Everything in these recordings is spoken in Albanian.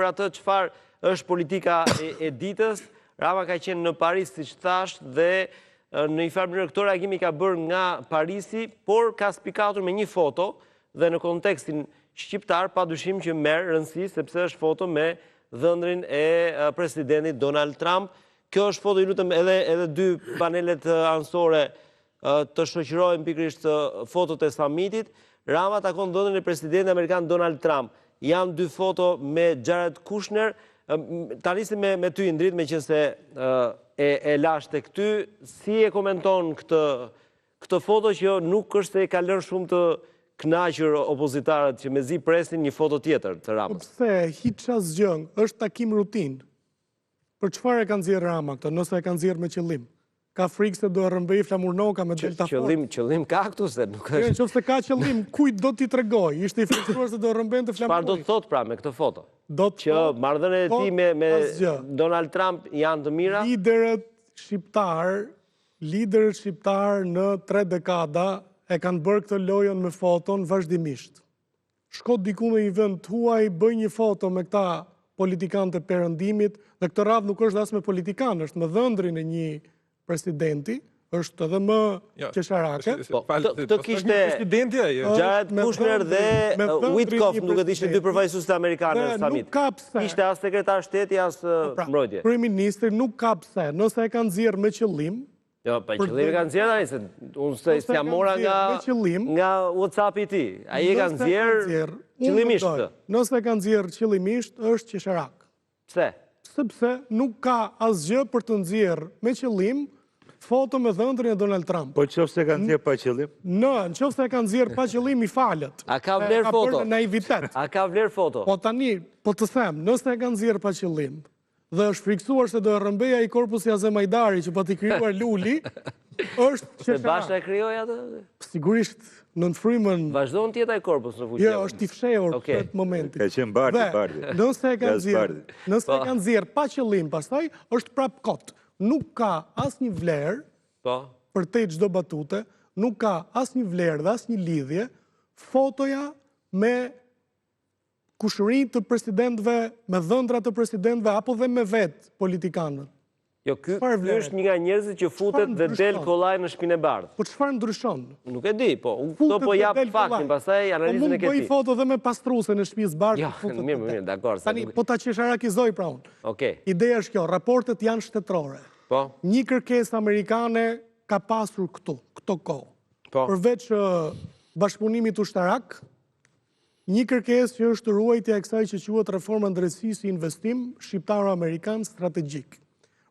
për atë çfarë është politika e ditës. Rama ka qenë në Paris, siç thash, dhe në një farë mënyrë këto reagimi ka bërë nga Parisi, por ka spikatur me një foto dhe në kontekstin shqiptar padyshim që merr rëndësi sepse është foto me dhëndrin e presidentit Donald Trump. Kjo është foto, ju lutem, edhe dy panelet anësore të shoqërojnë pikërisht fotot e summitit. Rama takon dhëndrin e presidentit amerikan Donald Trump. Janë dy foto me Jared Kushner. Ta nisim me ty, Indrit, meqense e lash tek ty. Si e komenton këtë foto që nuk është se e ka lënë shumë të kënaqur opozitarët që mezi presin një foto tjetër të Ramës? Pse hiç asgjë, është takim rutinë. Për çfarë e kanë nxjerrë Rama këtë, nëse e kanë nxjerrë me qëllim? Ka frikë se do e rrëmbëj flamurnoka me deltafort. Qëllim ka këtu se nuk është. Nëse ka qëllim, kujt do t'i tregoj? Ishte i frikësuar se do rrëmbente flamurnoka. Çfarë do të thotë pra me këtë foto? Që marrëdhëniet e tij me Donald Trump janë të mira? Liderët shqiptar në 3 dekada e kanë bërë këtë lojën me foton vazhdimisht. Shko diku në një vend huaj, bëj një foto me këta politikanë të perëndimit, dhe këtë radhë nuk është as me politikanë, është me dhëndrin e një presidenti, është edhe më qesharake. Këtë kishte Jared Kushner dhe Witkoff, nuk e ishte dy përfaqësues të amerikanë në summit. Kishte as sekretar shteti, as mbrojtje. Kryeministri nuk ka pse, nëse e kanë nxjerrë me qëllim. Jo, pa qëllimi kanë nxjerrë, se unë s'ja mora nga WhatsApp-i ti. Ai e kanë nxjerrë qëllimisht. Nëse e kanë nxjerrë qëllimisht, është qesharak. Pse? Sepse nuk ka asgjë për të nxjerrë me qëllim foto me dhëndrin e Donald Trump. Po nëse kanë nxjerrë pa qëllim? Nëse e kanë nxjerrë pa qëllim, i falet. A ka vlerë foto? Naivitet. A ka vlerë foto? Po tani, po të them, nëse e kanë nxjerrë pa qëllim, dhe është friksuar se do e rrëmbeja i korpusi Azemajdari që po t'i krijuar Luli, është qesharak. Se bashkë e krijoi atë? Sigurisht, në frymën... Vazhdon tjetë ai korpus në fuqi. Jo, është i fshehur në këtë momentin. Ka qenë bardhi. Nëse e kanë nxjerrë pa qëllim, pastaj është prap kot. Nuk ka asnjë vlerë për te çdo batute, nuk ka asnjë vlerë dhe asnjë lidhje fotoja me kushëri të presidentëve, me dhëndra të presidentëve, apo dhe me vetë politikanët. Jo, ky është një nga njerëzit që futet dhe del kollaj në shtëpinë e bardhë. Po çfarë ndryshon? Nuk e di, po këto po jap faktin, pastaj analizën e ke ti. Po mund bëj foto dhe me pastruesen në shtëpisë bardhë. Jo, mirë, dakor. Tani po ta qesharakizoj pra unë. Okej. Ideja është kjo, raportet janë shtetërore. Po. Një kërkesë amerikane ka pasur këto kohë. Po. Përveç bashkëpunimit ushtarak, një kërkesë që është ruajtja e kësaj që quhet reforma ndërtësisë i investim shqiptaro-amerikan strategjik.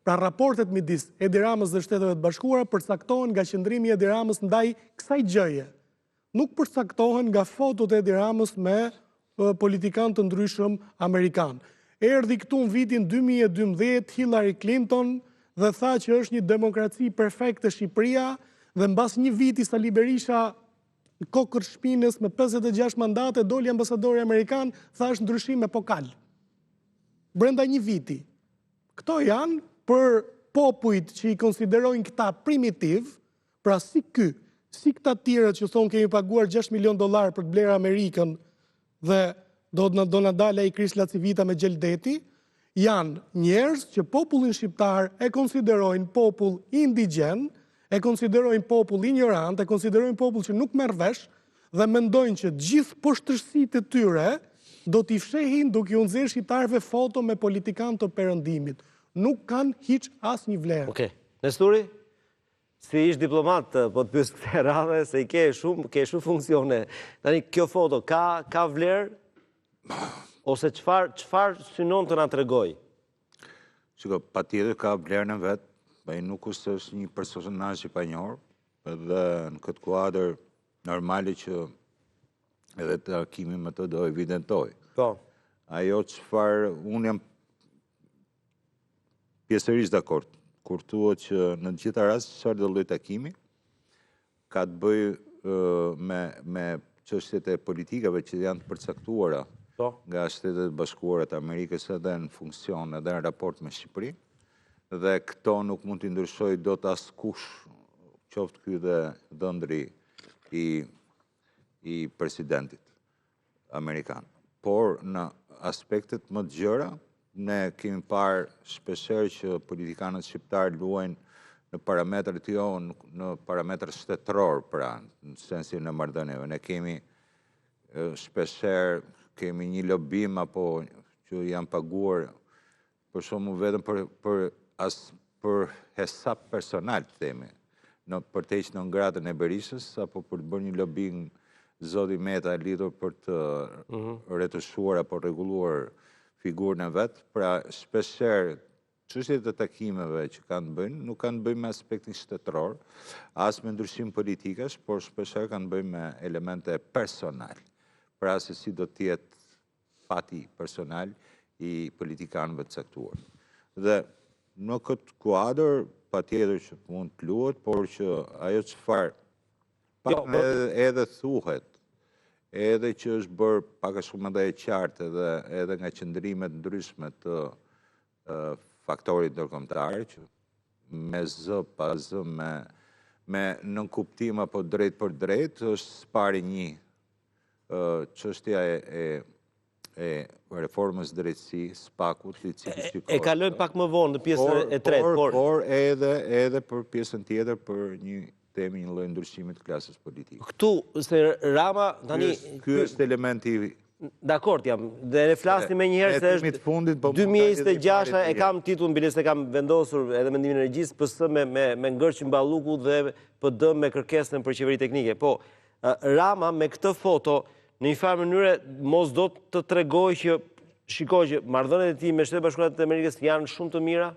Pra raportet midis Edi Ramës dhe Shteteve të Bashkuara përcaktohen nga qëndrimi i Edi Ramës ndaj kësaj gjëje. Nuk përcaktohen nga fotot e Edi Ramës me politikanë të ndryshëm amerikan. Erdhi këtu në vitin 2012 Hillary Clinton dhe tha që është një demokraci perfekte Shqipëria, dhe mbas një viti Sali Berisha në kokër shpinës me 56 mandate, doli ambasadori amerikan, tha është ndryshim epokal. Brenda një viti. Këto janë për popujt që i konsiderojnë këta primitiv, pra si ky, si këta tjerët që thonë kemi paguar $6 milion për të blerë Amerikën dhe do na dalë ai Kris Lacivita me gjeldeti, janë njerëz që popullin shqiptar e konsiderojnë popull indigjen, e konsiderojnë popull ignorant, e konsiderojnë popull që nuk merr vesh dhe mendojnë që gjithë poshtërsitë e tyre do t'i fshehin duke u nxjerrë shqiptarëve foto me politikanë të perëndimit. Nuk kanë hiç asnjë vlerë. Okej. Nesturi, si ish diplomat, po të pyes këtë radhë se i ke shumë funksione. Tani kjo foto ka vlerë ose çfarë synon të na tregoj? Shiko, patjetër ka vlerën e vet. Ai nuk është një personazh i panjohur, edhe në këtë kuadër normale që edhe takimi me të do evidentoj. Po. Ajo çfarë unë jam pjesërisht dakord, kur thuhet që në të gjitha rastet çfarë do lloj takimi ka të bëjë me çështjet e politikave që janë të përcaktuara nga Shtetet Bashkuara të Amerikës edhe në funksion edhe në raport me Shqipërinë. Dhe këto nuk mund t'i ndryshoj dot askush, qoftë ky dhe dhëndri i presidentit amerikan. Por në aspektet më të gjëra. Ne kemi parë shpesher që politikanët shqiptarë luajnë në parametrat jo, në parametrat shtetëror, pra, në sensin e marrëdhënieve. Ne kemi shpesher, kemi një lobim apo që janë paguar për shumë vetëm për hesap personal, themi, për të heqë në ngratën e Berishës, apo për të bërë një lobim zoti Meta lidhur për të retushuar apo rregulluar figurën e vetë. Pra, shpesher, çështjet e takimeve që kanë bëjnë, nuk kanë bëjnë me aspektin shtetëror, as me ndryshim politikash, por shpesher kanë bëjnë me elemente personal. Pra, se si do tjetë fati personal i politikanëve të caktuar. Dhe në këtë kuadër, pa tjetër që mund të luhet, por që ajo çfarë edhe thuhet, edhe që është bërë pak a shumë edhe e qartë edhe nga qëndrimet ndryshme të faktorit ndërkombëtar, që me zë, pa zë, me nënkuptim apo drejt për drejt, është pari një çështja e reformës drejtësi, SPAK-ut, e kalojmë pak më vonë në pjesën e tretë, por edhe për pjesën tjetër për një temi, një lloj ndryshimi të klasës politike. Këtu, se Rama, tani... Ky është elementi... Dakord jam, dhe ne flasni me njëherë se është 2026, e kam titull mbi listë, e kam vendosur edhe mendimin e regjisë, PS me Ngërçin Balluku dhe PD me kërkesën për qeveri teknike. Po, Rama me këtë foto, në një farë mënyre, mos do të tregoj që, shikoj që marrëdhëniet e tij me Shtetet Bashkuara të Amerikës janë shumë të mira,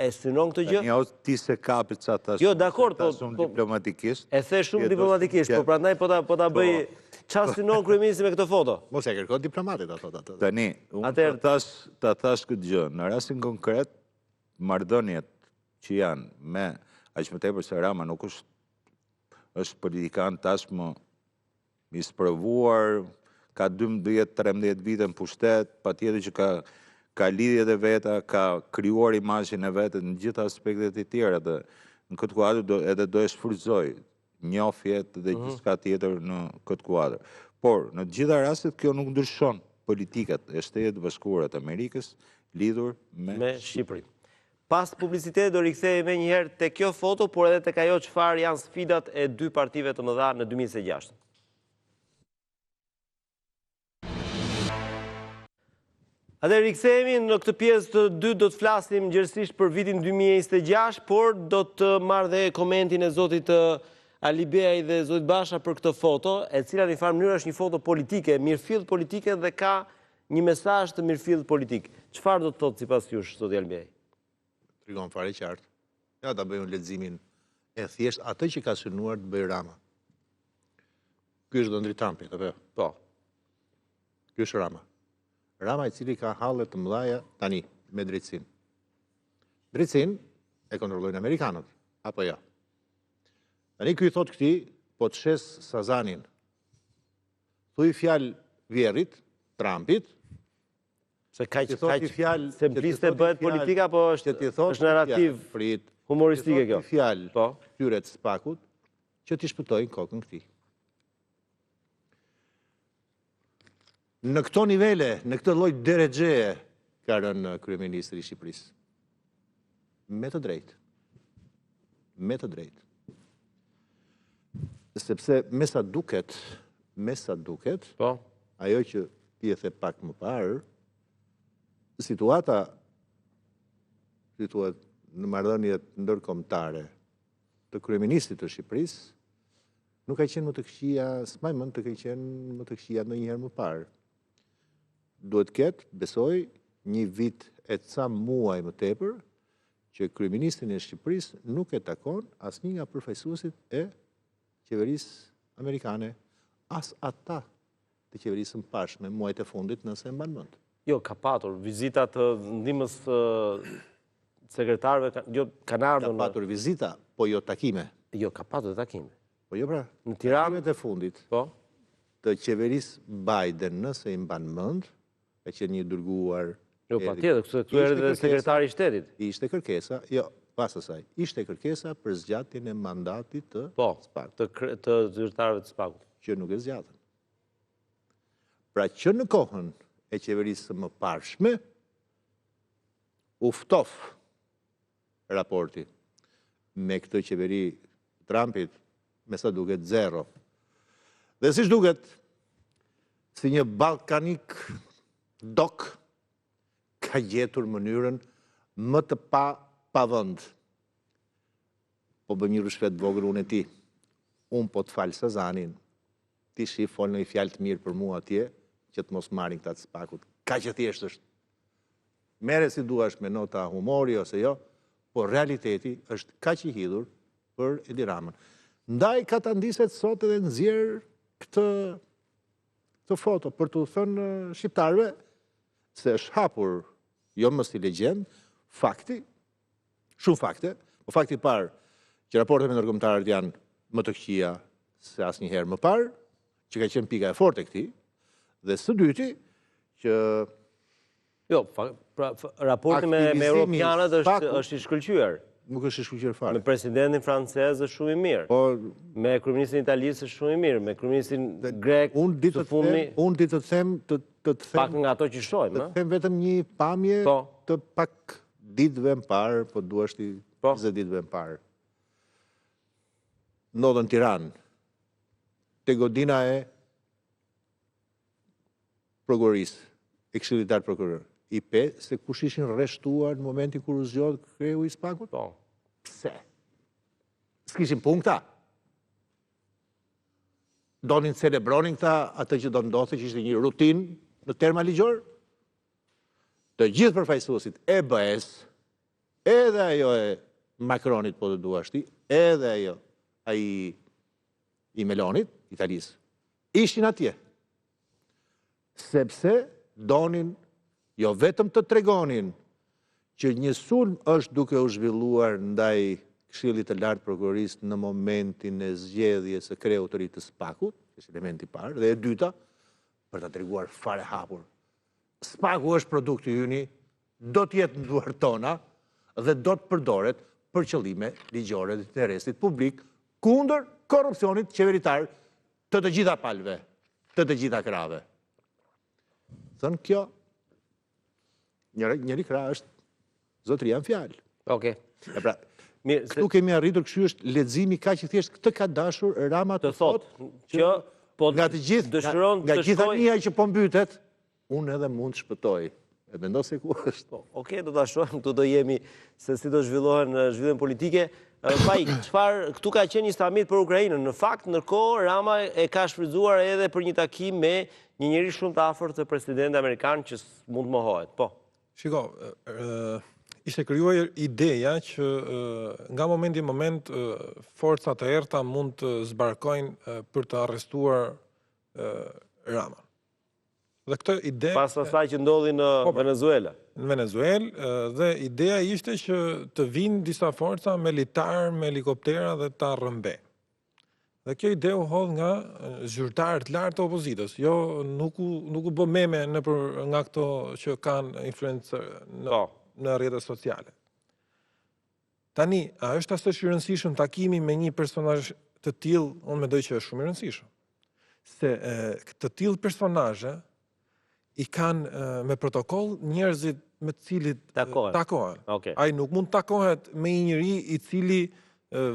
e synon këtë gjë? Jo, ti se kapit sa ta jo, dakord, shumë diplomatikisht. E the shumë diplomatikisht, po prandaj po ta bëj çfarë synon kryeministri me këtë foto? Mos e kërkon diplomatit ato. Tani, unë ta thash këtë gjë, në rastin konkret, marrëdhëniet që janë me aq më tepër se Rama nuk është politikan tashmë i sprovuar, ka 12-13 vite në pushtet, patjetër që ka lidhjet e veta, ka krijuar imazhin e vetë në gjitha aspektet e tjera, dhe në këtë kuadër edhe do e shfrytëzoj njohjet dhe gjithçka tjetër në këtë kuadër. Por, në të gjitha rastet, kjo nuk ndryshon politikat e Shtetit Bashkuar të Amerikës lidhur me Shqipërinë. Pas publicitetit do rikthehemi me njëherë te kjo foto, por edhe tek ajo çfarë janë sfidat e dy partive të mëdha në 2026. Atëherë rikthehemi në këtë pjesë të dytë, do të flasim gjërësisht për vitin 2026, por do të marrë dhe komentin e zotit Ali Beaj dhe zotit Basha për këtë foto, e cila në një farë mënyrë është një foto politike, mirëfill politike dhe ka një mesazh të mirëfill politik. Çfarë do të thotë sipas jush, zoti Ali Beaj? Tregon fare qartë. Ja ta bëjmë leximin e thjesht atë që ka synuar të bëjë Rama. Ky është Donald Trumpi, apo? Po. Ky është Rama. Rama i cili ka halle të mëdha tani me drejtësinë. Drejtësinë e kontrollojnë amerikanët, apo jo? Tani ky i thot këtij, po të shes Sazanin. Thuaj fjalë Vjerrit, Trumpit, se kaq sempliste bëhet politika, apo është narrativ humoristike kjo? Fjalë këtyre të SPAK-ut që t'i shpëtojnë kokën këtij. Në këto nivele, në këtë lloj deregjeje ka rënë kryeministri i Shqipërisë. Me të drejtë. Me të drejtë. Sepse me sa duket, ajo që ti e the pak më parë, situata në marrëdhëniet ndërkombëtare të kryeministrit të Shqipërisë nuk ka qenë më të këqija, s'maj mend të qenë më të këqija ndonjëherë më parë. Duhet ketë, besoj, një vit e ca muaj më tepër që kryeministrin e Shqipërisë nuk e takon asnjë nga përfaqësuesit e qeverisë amerikane, as ata të qeverisë së pashme muajt e fundit, nëse e mban mend. Jo, ka patur vizita të ndihmës sekretarëve, kanë ardhur. Ka patur vizita, po jo takime. Jo, ka patur takime. Po jo pra, në Tiranë takimet e fundit të qeverisë Biden, nëse i mban mend, ka qenë një dërguar. Jo, patjetër, këtu erdhi sekretari i shtetit. Ishte kërkesa, jo, pas asaj, ishte kërkesa për zgjatjen e mandatit të SPAK. Të zyrtarëve të SPAK-ut. Që nuk e zgjatën. Pra që në kohën e qeverisë së mëparshme u ftof raporti me këtë qeveri Trumpit, me sa duket zero. Dhe si duket, si një balkanik dok ka gjetur mënyrën më të pavënd. Po bëm një rishfet vogël unë e ti. Unë po të falë Sazanin, ti shif folë në i fjalë të mirë për mua atje, që të mos marrin këta të spakut. Ka që thjesht është. Mere si duash me nota humori ose jo, po realiteti është ka që i hidhur për Edi Ramën. Ndaj ka të ndiset sot edhe nëzjerë këtë foto, për të thënë shqiptarve, se është hapur, jo mës i legjend, fakti, shumë fakte, po fakti parë, që raportet me ndërkombëtarët janë më të këqija se asnjëherë më parë, që ka qenë pika e fortë e këtij, dhe së dyti, që Jo, raporti me europianët është i shkëlqyer. nuk është i shkëlqyer fare. Me presidentin francez është shumë i mirë. Po, Me kryeministin italisë është shumë i mirë. Me kryeministin grek unë ditë të them pak nga ato që shohim, të them vetëm një pamje të pak ditëve më parë, po duash ti 20 ditëve më parë. Ndodhen në Tiranë, te godina e prokurorisë, e këshillitar prokuror. I pe se kush ishin rreshtuar në momentin kur u zgjodh kreu i spakut? Po. Pse? S'kishin punë këta? Donin celebronin këta atë që do ndodhte, që ishte një rutinë në terma ligjor? Të gjithë përfaqësuesit e BE-s, edhe ajo e Macronit, po të duash ti, edhe ajo ai i Melonit, Italisë, ishin atje. Sepse donin jo vetëm të tregonin që një sulm është duke u zhvilluar ndaj Këshillit të Lartë Prokurorisë në momentin e zgjedhjes së kreut të ri të spakut, është elementi i parë, dhe e dyta, për ta treguar fare hapur. Spaku është produkti yni, do të jetë në duart tona dhe do të përdoret për qëllime ligjore dhe të interesit publik kundër korrupsionit qeveritar të të gjitha palëve, të të gjitha krave. Thënë kjo, njëri krah është zotëria në fjalë. Okej. E pra, këtu kemi arritur, kështu është leximi kaq i thjesht, këtë ka dashur Rama të thotë që po nga të gjithë, dëshiron nga gjithania që po mbytet, unë edhe mund të shpëtoj. E mendo se ku është. Okej, do ta shohim, këtu do jemi se si do zhvillohen zhvillimet politike. Faik, çfarë këtu ka qenë një summit për Ukrainën. Në fakt, ndërkohë Rama e ka shfrytzuar edhe për një takim me një njeri shumë të afërt të presidentit amerikan që mund të mohohet. Po. Shiko, ishte krijuar ideja që nga momenti në moment forcat e errta mund të zbarkojnë për të arrestuar Raman. Dhe këtë ide pas asaj që ndodhi në Venezuela. Në Venezuelë, dhe ideja ishte që të vinë disa forca militar me helikoptera dhe ta rrëmbe. Dhe kjo ide u hodh nga zyrtarët lartë të opozitës. Jo, nuk u bë meme nga këto që kanë influencë në rrjetet sociale. Tani, a është asaj i rëndësishëm takimi me një personazh të tillë? Unë mendoj që është shumë i rëndësishëm. Se të tillë personazhe i kanë me protokoll njerëzit me të cilit takohen. Ai nuk mund të takohet me një njeri i cili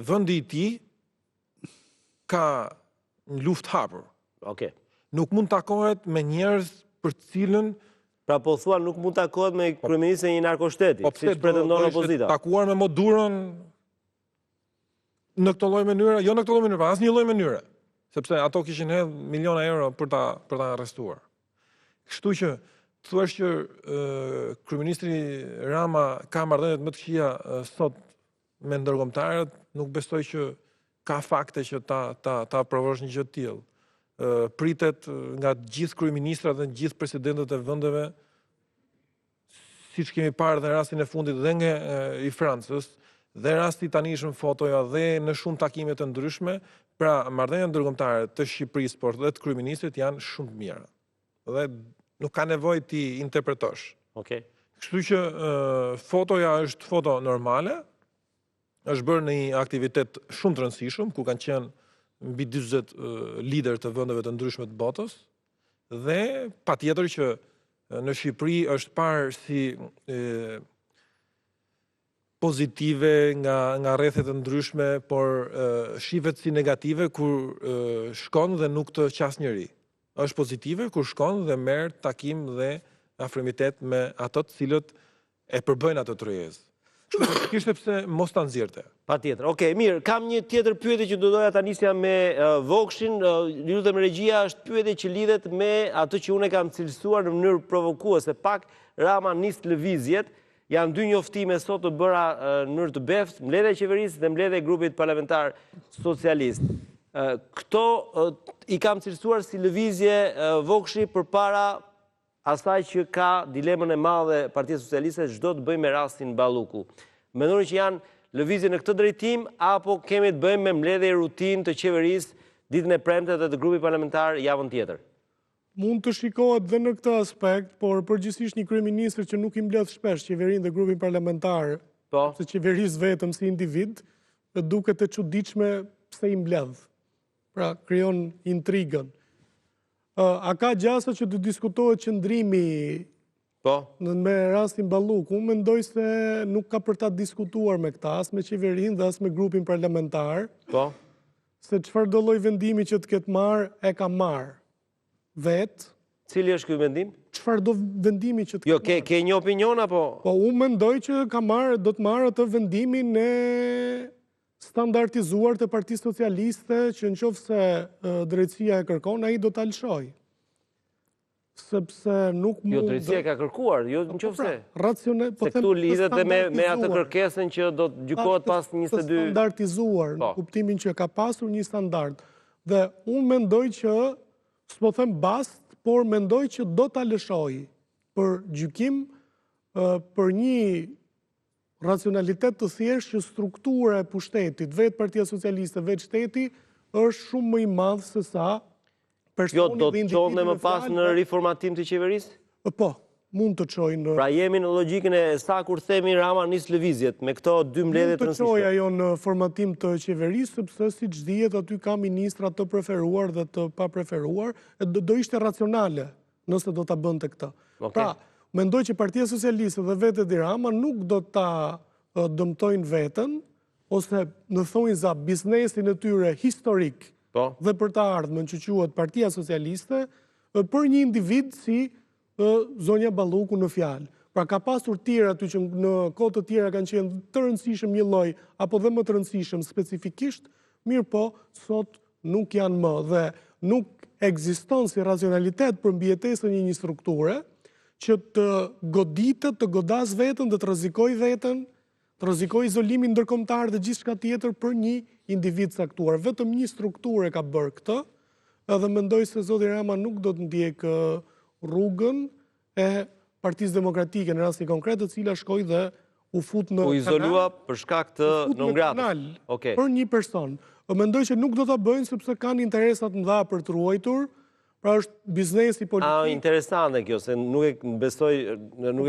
vendi i tij ka një luftë hapur. Nuk mund të takohet me njerëz për të cilën pra po thua nuk mund të takohet me kryeministin e një narkoshteti, siç pretendon opozita. Takuar me Madurën në këtë lloj mënyre, jo në këtë lloj mënyre, pa asnjë lloj mënyre, sepse ato kishin hedhur miliona euro për ta arrestuar. Kështu që thuash që kryeministri Rama ka marrëdhënie më të këqija sot me ndërkombëtarët, nuk besoj që ka fakte që ta aprovosh një gjë të tillë. Pritet nga gjithë kryeministrat dhe gjithë presidentët e vendeve, siç kemi parë dhe rastin e fundit dhe nga i Francës, dhe rasti tanishëm fotoja dhe në shumë takime të ndryshme, pra marrëdhëniet ndërkombëtare të Shqipërisë por dhe të kryeministrit janë shumë të mira. Dhe nuk ka nevojë ti interpretosh. Kështu që fotoja është foto normale, është bërë në një aktivitet shumë të rëndësishëm, ku kanë qenë mbi 40 lider të vendeve të ndryshme të botës, dhe patjetër që në Shqipëri është parë si pozitive nga rrethet të ndryshme, por shihet si negative kur shkon dhe nuk të qas njëri. Është pozitive kur shkon dhe merr takim dhe afrimitet me ato të cilët e përbëjnë ato tryezë. Kishte pse mos ta nxjerrte. Patjetër. Okej, mirë, kam një tjetër pyetje që do doja ta nisja me Vokshin. Lutem regjia, është pyetje që lidhet me atë që unë kam cilësuar në mënyrë provokuese. Pak Rama nis lëvizjet. Janë dy njoftime sot të bëra në mënyrë të beft, mbledhja e qeverisë dhe mbledhja e grupit parlamentar socialist. Këto i kam cilësuar si lëvizje Vokshi përpara asaj që ka dilemën e madhe Partia Socialiste çdo të bëjmë me rastin Balluku. Mendoni që janë lëvizje në këtë drejtim apo kemi të bëjmë me mbledhje rutinë të qeverisë ditën e premte dhe të grupit parlamentar javën tjetër? Mund të shikohet dhe në këtë aspekt, por përgjithsisht një kryeministër që nuk i mbledh shpesh qeverinë dhe grupin parlamentar, se qeverisë vetëm si individ, duket e çuditshme pse i mbledh. Pra krijon intrigën. A ka gjasa që të diskutohet qëndrimi me rastin Balluku? Unë mendoj se nuk ka për ta diskutuar me këta, as me qeverinë dhe as me grupin parlamentar, se çfarë do lloj vendimi që të ketë marrë, e ka marrë vetë. Cili është ky vendim? Çfarë do vendimi që të Jo, ke një opinion apo? Po, unë mendoj që do të marrë atë vendimin e standardizuar të Partisë Socialiste që nëse drejtësia e kërkon, ai do ta lëshojë. Sepse nuk mund... Jo, drejtësia ka kërkuar, jo nëse. Se këtu lidhet dhe me atë kërkesën që do të gjykohet pas 22... Standardizuar, në kuptimin që ka pasur një standard. Dhe unë mendoj që, s'po them bast, por mendoj që do ta lëshojë për gjykim për një racionalitet të thjeshtë që struktura e pushtetit, vetë Partia Socialiste, vetë shteti, është shumë më i madh se sa personi dhe individin e fjalë. Jo, do të çojnë më pas në riformatim të qeverisë? Po, mund të çojnë në... Pra jemi në logjikën e sa kur themi Rama nis lëvizjet me këto dy mbledhje të rëndësishme. Mund të çojë ajo në formatim të qeverisë, sepse siç dihet aty ka ministra të preferuar dhe të pa preferuar, do ishte racionale nëse do ta bënte këtë. Pra, mendoj që Partia Socialiste dhe vetë Edi Rama nuk do ta dëmtojnë veten, ose në thonjza biznesin e tyre historik dhe për të ardhmen që quhet Partia Socialiste, për një individ si zonja Balluku në fjalë. Pra ka pasur tjera aty që në kohë të tjera kanë qenë të rëndësishëm një lloj apo dhe më të rëndësishëm specifikisht, mirë po sot nuk janë më dhe nuk ekziston si racionalitet për mbijetesën e një strukture që të goditet, të godas veten dhe të rrezikojë veten, të rrezikojë izolimin ndërkombëtar dhe gjithçka tjetër për një individ caktuar. Vetëm një strukturë ka bërë këtë, edhe mendoj se zoti Rama nuk do të ndjek rrugën e Partisë Demokratike në rastin konkret, e cila shkoi dhe u fut në u izolua për shkak të nëngratës. Për një person. Mendoj që nuk do ta bëjnë sepse kanë interesat mëdha për të ruajtur. Pra është biznesi politik. Interesante kjo, se nuk e besoj...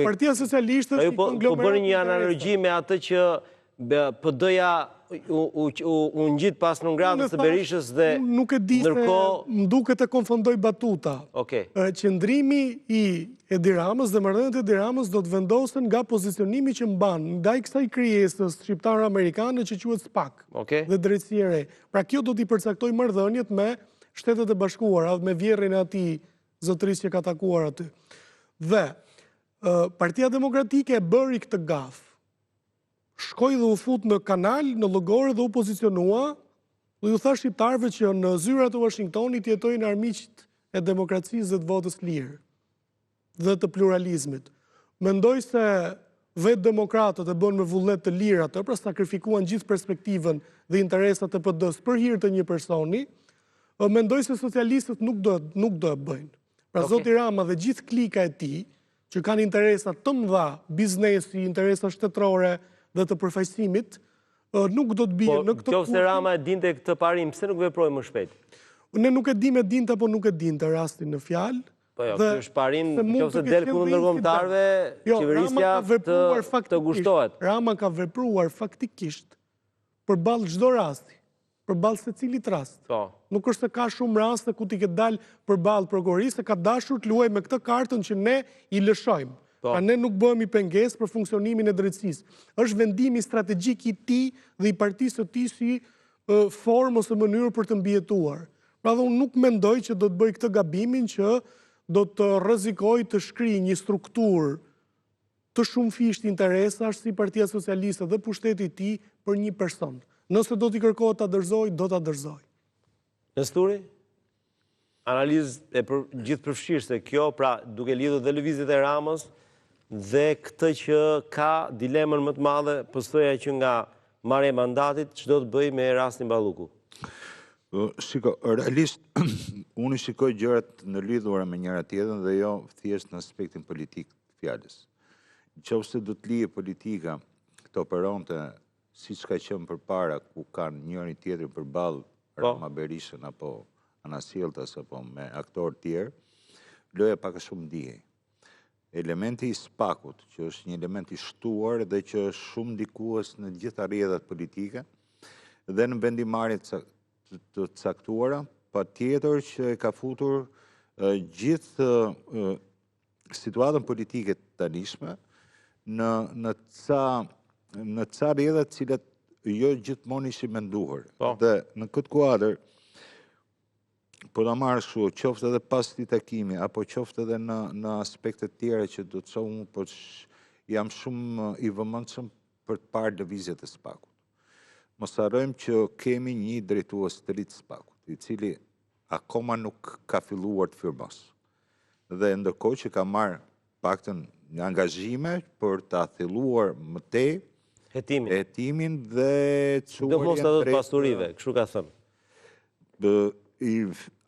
Partia Socialiste është një konglomerat... Po bërë një analogji me atë që PD-ja u ngjit pas nëngratës së Berishës dhe nuk e di se më duket të konfondoj batuta. Qëndrimi i Edi Ramës dhe marrëdhëniet e Edi Ramës do të vendosen nga pozicionimi që mban ndaj kësaj krijesës shqiptaro-amerikane që quhet SPAK dhe drejtësia e re. Pra kjo do t'i përcaktoj marrëdhëniet me Shtetet e Bashkuara, me vjerrin e atij zotërisë që ka takuar aty. Dhe Partia Demokratike e bëri këtë gaf. Shkoi dhe u fut në kanal, në llogore dhe u pozicionua, dhe u tha shqiptarëve që në zyrat e Washingtonit jetojnë armiqt e demokracisë dhe të votës lirë dhe të pluralizmit. Mendoj se vetë demokratët e bën me vullnet të lirë atë, pra sakrifikuan gjithë perspektivën dhe interesat e PD-s për hir të një personi. Mendoj se socialistët nuk do e bëjnë. Pra zoti Rama dhe gjithë klika e tij, që kanë interesa të mëdha, biznesi, interesa shtetërore dhe të përfaqësimit, nuk do të bien në këtë kurth. Nëse Rama e dinte këtë parim, pse nuk veproi më shpejt? Ne nuk e dim e dinte apo nuk e dinte rastin në fjalë. Po jo, ky është parim nëse del kundër ndërkombëtarëve, qeverisja të gushtohet. Rama ka vepruar faktikisht përballë çdo rasti. përballë secilit rast. Po. Nuk është se ka shumë raste ku ti ke dalë përballë prokurorisë, se ka dashur të luajë me këtë kartën që ne i lëshojmë. Pra ne nuk bëhemi pengesë për funksionimin e drejtësisë. Është vendimi strategjik i tij dhe i partisë së tij si formë ose mënyrë për të mbijetuar. Pra dhe unë nuk mendoj që do të bëj këtë gabimin që do të rrezikoj të shkrijë një strukturë të shumë fisht interesash si Partia Socialiste dhe pushteti i tij për një person. Nëse do t'i kërkohet ta dërzoj, do ta dërzoj. Nesturi? Analizë e gjithë përfshirë se kjo, pra duke lidhur dhe lëvizjet e Ramës dhe këtë që ka dilemën më të madhe, pëstoja që nga marrja e mandatit, ç'do të bëj me rastin Balluku? Shiko, realisht, unë shikoj gjërat në lidhura me njëra tjetrën dhe jo thjesht në aspektin politik të fjalës. Nëse do të lije politika të operonte siç ka qenë përpara, ku kanë njëri tjetrin përballë Rama Berishën apo Ana Sjelltas apo me aktorë tjerë, loja pak a shumë ndihej. Elementi i spakut, që është një element i shtuar dhe që është shumë ndikues në gjitha rrjedhat politike dhe në vendimarrje të caktuara, patjetër që e ka futur gjithë situatën politike të tanishme në ca rrjedha të cilat jo gjithmonë ishin menduar. Dhe në këtë kuadër, po ta marrë kështu, qoftë edhe pas këtij takimi, apo qoftë edhe në aspekte tjera që do të thonë unë, po jam shumë i vëmendshëm për të parë lëvizjet e spakut. Mos harrojmë që kemi një drejtues të ri të spakut, i cili akoma nuk ka filluar të firmos. Dhe ndërkohë që ka marrë paktën një angazhime për ta thelluar më tej hetimin dhe do mos ta dhëtë pasurive, kështu ka thënë.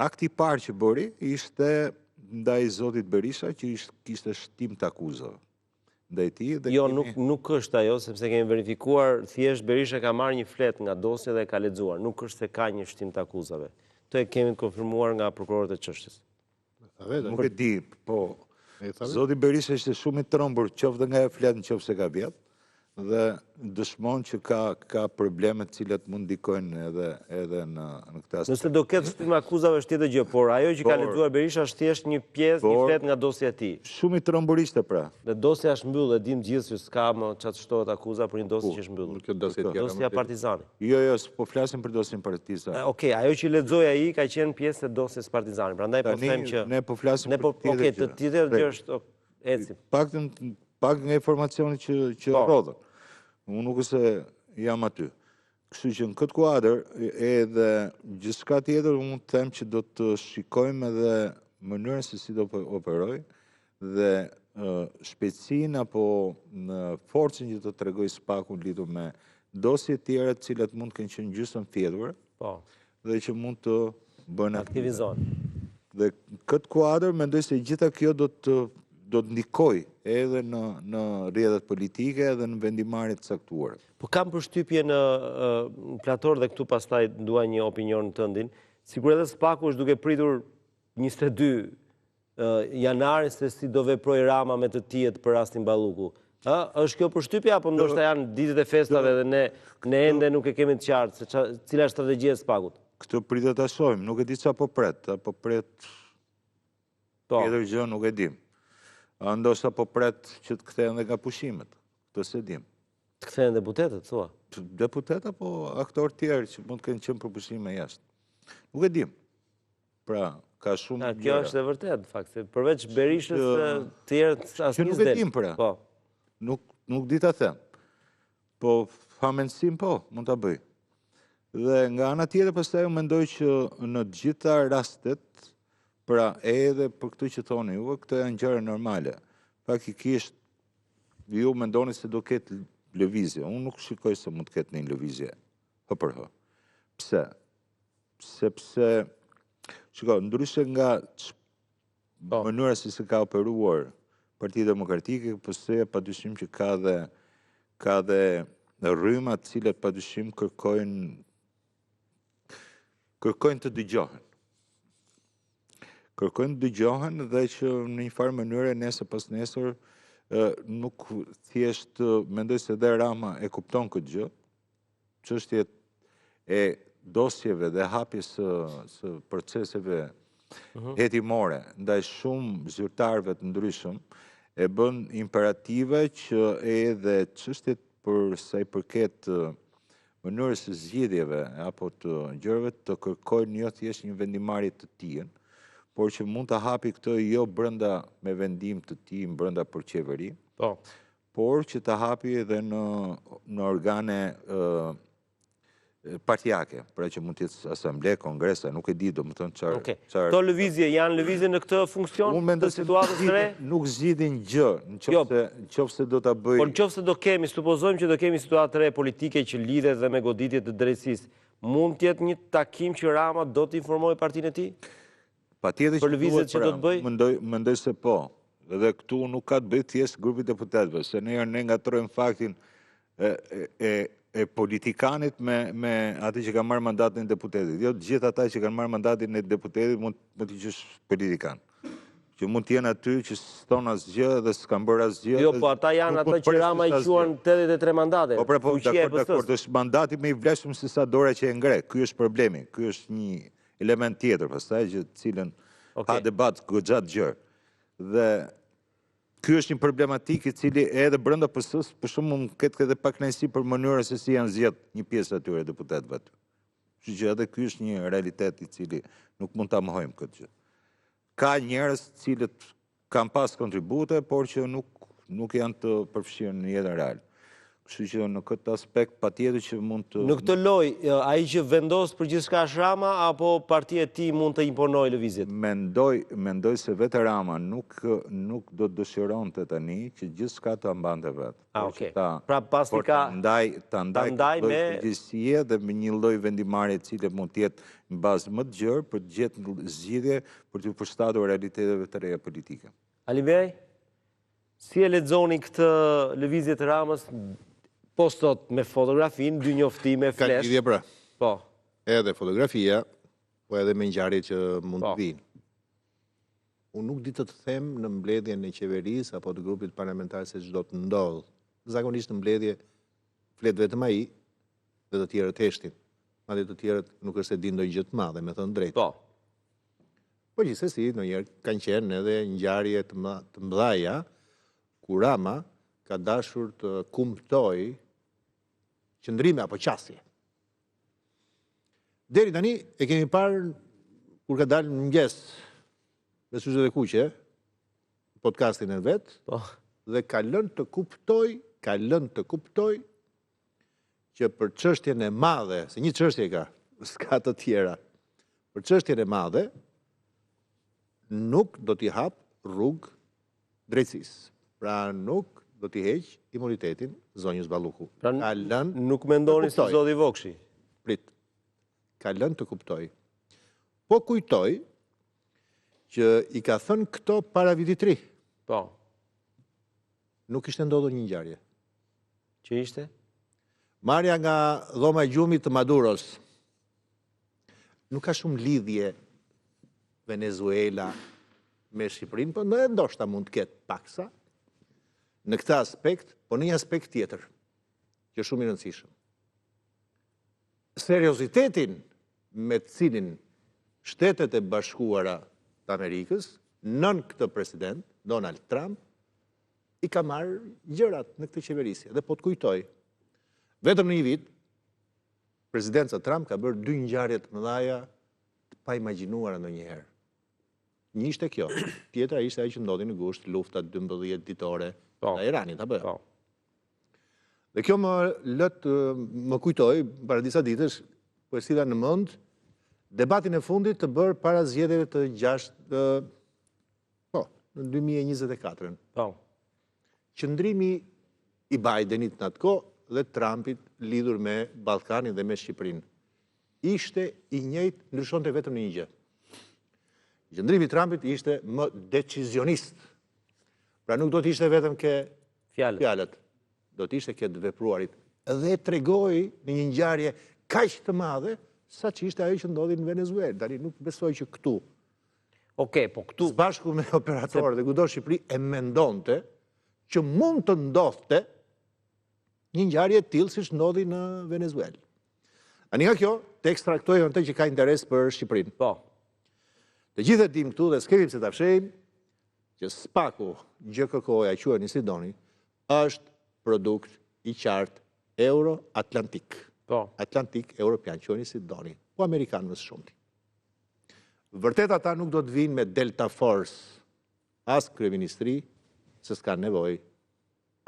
Akti i parë që bëri ishte ndaj zotit Berisha, që kishte shtim të akuzave ndaj tij. Jo, nuk është ajo, sepse kemi verifikuar, thjesht Berisha ka marrë një flet nga dosja dhe ka lexuar, nuk është se ka një shtim të akuzave. Këtë e kemi konfirmuar nga prokurorët e çështjes. Nuk e di, po zoti Berisha ishte shumë i trembur, qoftë nga e flet, nëse ka vjet, dhe dëshmon që ka probleme të cilat mund ndikojnë edhe në këtë aspekt. Nëse do ketë shtim akuzave është tjetër gjë, por ajo që ka lexuar Berisha është thjesht një pjesë, një flet nga dosja e tij. Shumë i trembur ishte pra. Dhe dosja është mbyllur, e dim gjithë që s'ka më çat shtohet akuza për një dosje që është mbyllur. Dosja Partizani. Jo, po flasim për dosjen Partizani. Okej, ajo që lexoi ai ka qenë pjesë e dosjes Partizani. Prandaj po them që ne po flasim për okej, të tjetër gjë është ecim. Pak nga informacioni që rodhën. Unë nuk se jam aty. Kështu që në këtë kuadër edhe gjithçka tjetër unë them që do të shikojmë edhe mënyrën se si do operoj dhe shpejtësinë apo në forcën që do të tregoj spaku lidhur me dosje tjera të cilat mund të kenë qenë gjysmë fjetura dhe që mund të bëhen aktivizohen. Dhe këtë kuadër mendoj se gjitha kjo do të ndikoj edhe në rrjedhat politike edhe në vendimarrje të caktuara. Po kam përshtypje në plator dhe këtu pastaj dua një opinion tëndin. Sigur edhe spaku është duke pritur 22 janarin se si do veproj Rama me të tjetër për rastin Balluku. Është kjo përshtypje apo ndoshta janë ditët e festave dhe ne ende nuk e kemi të qartë se cila është strategjia e spakut? Këtë pritet ta shohim, nuk e di çfarë po pret, apo pret tjetër gjë, nuk e dim. Ndoshta po pret që të kthehen dhe nga pushimet, këtë se dim. Të kthehen deputetët, thua? Deputet apo aktorë tjerë që mund të kenë qenë për pushime jashtë. Nuk e dim. Pra, ka shumë gjëra. Kjo është e vërtetë, në fakt, përveç Berishës të tjerë asnjë nuk e dim pra. Nuk di ta them. Po famendsim mund ta bëj. Dhe nga ana tjetër pastaj unë mendoj që në të gjitha rastet, pra edhe për këtë që thoni juve, këto janë gjëra normale. Faktikisht ju mendoni se do ketë lëvizje. Unë nuk shikoj se mund të ketë një lëvizje hë për hë. Pse? Sepse shiko, ndryshe nga mënyra se ka operuar Partia Demokratike, përse padyshim që ka dhe rryma të cilat padyshim kërkojnë të dëgjohen. Kërkojnë të dëgjohen dhe që në një farë mënyrë nesër pas nesër nuk thjesht mendoj se dhe Rama e kupton këtë gjë, çështjet e dosjeve dhe hapjes së proceseve hetimore ndaj shumë zyrtarëve të ndryshëm e bën imperative që edhe çështjet për sa i përket mënyrës së zgjidhjeve apo të gjërave të kërkojnë jo thjesht një vendimarrje të tij, por që mund të hapi këtë jo brenda me vendim të tij brenda për qeveri, por që të hapi edhe në organe partijake, pra që mund të jetë asamble, kongresa, nuk e di, do më thënë çfarë. Këto lëvizje janë lëvizje në këtë funksion të situatës së re? Nuk zgjidhin gjë, nëse do ta bëj. Por nëse do kemi, supozojmë që do kemi situatë të re politike që lidhet dhe me goditje të drejtësisë, mund të jetë një takim që Rama do të informojë partinë e tij? Patjetër për lëvizjet që do të bëj? Mendoj se po. Dhe këtu nuk ka të bëjë thjesht grupi deputetëve, se ne ngatrojmë faktin e politikanit me ati që ka marrë mandatin e deputetit. Jo, gjithë ata që kanë marrë mandatin e deputetit mund të qesh politikan. Që mund të jenë aty që s'ton asgjë dhe s'kan bërë asgjë. Jo, po ata janë ata që Rama i quan 83 mandate. Po, dakord, është mandati më i vlefshëm se sa dora që e ngre. Ky është problemi. Ky është një element tjetër, pastaj që cilën ka debat goxha gjë. Dhe ky është një problematik i cili edhe brenda PS-s për shembull ketë edhe pak kënaqësi për mënyrën se si janë zgjedh një pjesë atyre deputetëve aty. Kështu që edhe ky është një realitet i cili nuk mund ta mohojmë këtë gjë. Ka njerëz të cilët kanë pas kontribute, por që nuk janë të përfshirë në jetën reale. Kështu që në këtë aspekt patjetër që mund të... Në këtë lojë, ai që vendos për gjithçka është Rama apo partia e tij mund të imponojë lëvizjet? Mendoj se vetë Rama nuk do të dëshironte tani që gjithçka ta mbante vetë. Okej. Pra pasi ka ta ndaj me përgjegjësie dhe me një lloj vendimarrje e cila mund të jetë në bazë më të gjerë për të gjetur zgjidhje për të përshtatur realiteteve të reja politike. Alibej, si e lexoni këtë lëvizje të Ramës? Po sot me fotografin, dy njoftime, flesh. Ka lidhje pra. Po. Edhe fotografia, po edhe me ngjarjet që mund të vinë. Unë nuk di të them në mbledhjen e qeverisë apo të grupit parlamentar se ç'do të ndodh. Zakonisht në mbledhje flet vetëm ai dhe të tjerët heshtin. Madje të tjerët nuk është se din ndonjë gjë të madhe, me thënë drejtë. Po. Po gjithsesi, ndonjëherë kanë qenë edhe ngjarje të mëdha ku Rama ka dashur të kumtoj qëndrime apo qasje. Deri tani e kemi parë kur ka dalë në mëngjes me Syze dhe Kuqe, podcastin e vet, dhe ka lënë të kuptoj që për çështjen e madhe, se një çështje ka, s'ka të tjera. Për çështjen e madhe nuk do t'i hap rrugë drejtësisë. Pra nuk do t'i heq imunitetin zonjës Balluku. Pra nuk mendoni se zoti Vokshi? Prit. Ka lënë të kuptoj. Po kujtoj që i ka thënë këto para vitit 3. Po. Nuk ishte ndodhur një ngjarje. Që ishte? Marrja nga dhoma e gjumit të Maduros. Nuk ka shumë lidhje Venezuela me Shqipërinë, po ndoshta mund të ketë paksa në këtë aspekt, po në një aspekt tjetër, që shumë i rëndësishëm. Seriozitetin me të cilin Shtetet e Bashkuara të Amerikës, nën këtë president, Donald Trump, i ka marrë gjërat në këtë qeverisje. Dhe po të kujtoj, vetëm në një vit, presidenca Trump ka bërë 2 ngjarje të mëdha të paimagjinuara ndonjëherë. Një ishte kjo, tjetra ishte ajo që ndodhi në gusht, lufta 12 ditore në Iranit, apo jo? Dhe kjo më kujtoj, para disa ditësh, po e silla në mend debatin e fundit të bërë para zgjedhjeve të 6 në 2024. Qëndrimi i Bidenit në atë kohë dhe Trumpit lidhur me Ballkanin dhe me Shqipërinë ishte i njëjtë, ndryshonte vetëm në një gjë. Qëndrimi i Trumpit ishte më decizionist. Pra nuk do t'ishte vetëm ke fjalët, do t'ishte ke të vepruarit. Dhe tregoi në një ngjarje kaq të madhe sa që ishte ajo që ndodhi në Venezuelë. Tani nuk besoj që këtu. Okej, po këtu së bashku me operatorët dhe kudo Shqipëri e mendonte që mund të ndodhte një ngjarje të tillë siç ndodhi në Venezuelë. Ani nga kjo, të ekstraktojnë të që ka interes për Shqipërinë. Po. Të gjithë e dim këtu dhe s'kemi se të fshejmë që SPAK-u, GKK-ja quhen i Sidoni, është produkt i qartë Euro-Atlantik. Po. Atlantik, Europian, quhen i Sidoni, po Amerikanë më së shumti. Vërtet ata nuk do të vinë me Delta Force, as kryeministri, se s'ka nevoj,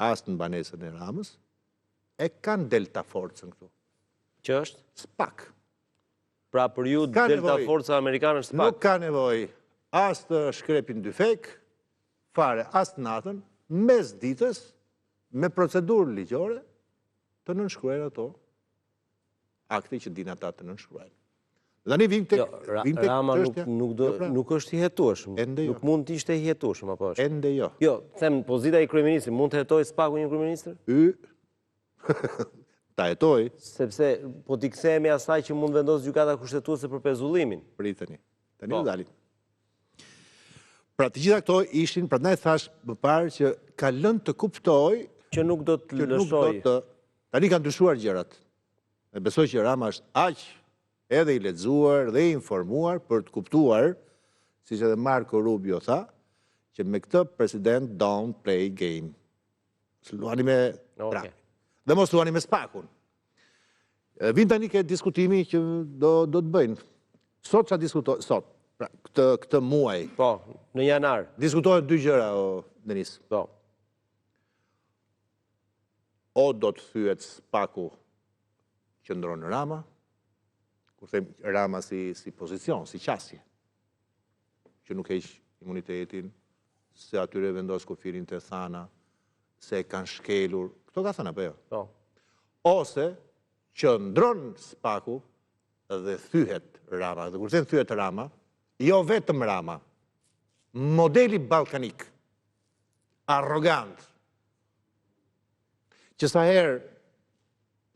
as në banesën e Ramës, e kanë Delta Force në këtu. Që është? SPAK. Pra për ju Delta Forca Amerikanë është SPAK. Nuk ka nevoj as të shkrepin dy fek, fare as të natën, mes ditës, me procedurë ligjore, të nënshkruajnë ato akte që din ata të nënshkruajnë. Dhe ne vim tek Rama nuk është i hetueshëm. Nuk mund të ishte i hetueshëm, apo është? Ende jo. Jo, them, pozita i kryeministrit, mund të hetoj SPAK-u një kryeministër? Ta hetoj. Sepse, po t'i kthehemi asaj që mund vendos gjykata kushtetuese për pezullimin. Priteni. Tani u dalim. Pra të gjitha këto ishin, prandaj thash më parë që ka lënë të kuptoj që nuk do të lëshoj. Tani kanë ndryshuar gjërat. E besoj që Rama është aq edhe i lexuar dhe i informuar për të kuptuar, siç edhe Marco Rubio tha, që me këtë president don't play game. Luani me Trump. Dhe mos luani me SPAK-un. Vin tani ke diskutimi që do të bëjnë. Sot ç'a diskutojnë? Sot. Pra, këtë muaj. Po, në janar. Diskutohen dy gjëra, Denis. Po. O do të thyet SPAK-u që ndronë Rama, kur them Rama si pozicion, si qasje, që nuk heq imunitetin, se atyre vendos kufirin të thana, se kanë shkelur, këto ka thënë apo jo? Po. Ose që ndronë SPAK-u dhe thyhet Rama, dhe kur them thyhet Rama, jo vetëm Rama, modeli balkanik, arrogant, që sa herë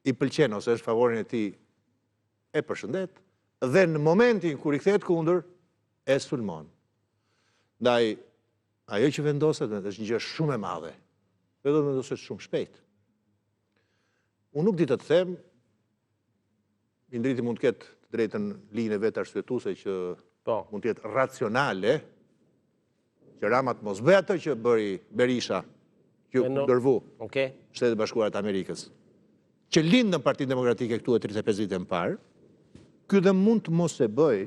i pëlqen ose është favorin e tij e përshëndet, dhe në momentin kur i kthehet kundër, e sulmon. Ndaj, ajo që vendoset është një gjë shumë e madhe, dhe do të vendoset shumë shpejt. Unë nuk di të them, Indriti mund të ketë të drejtën linjën e vet arsyetuese që mund të jetë racionale, që Rama të mos bëj atë që bëri Berisha, që ndërvu Shtetet Bashkuara të Amerikës, që lindën Partinë Demokratike këtu e 35 vite më parë, ky dhe mund të mos e bëj,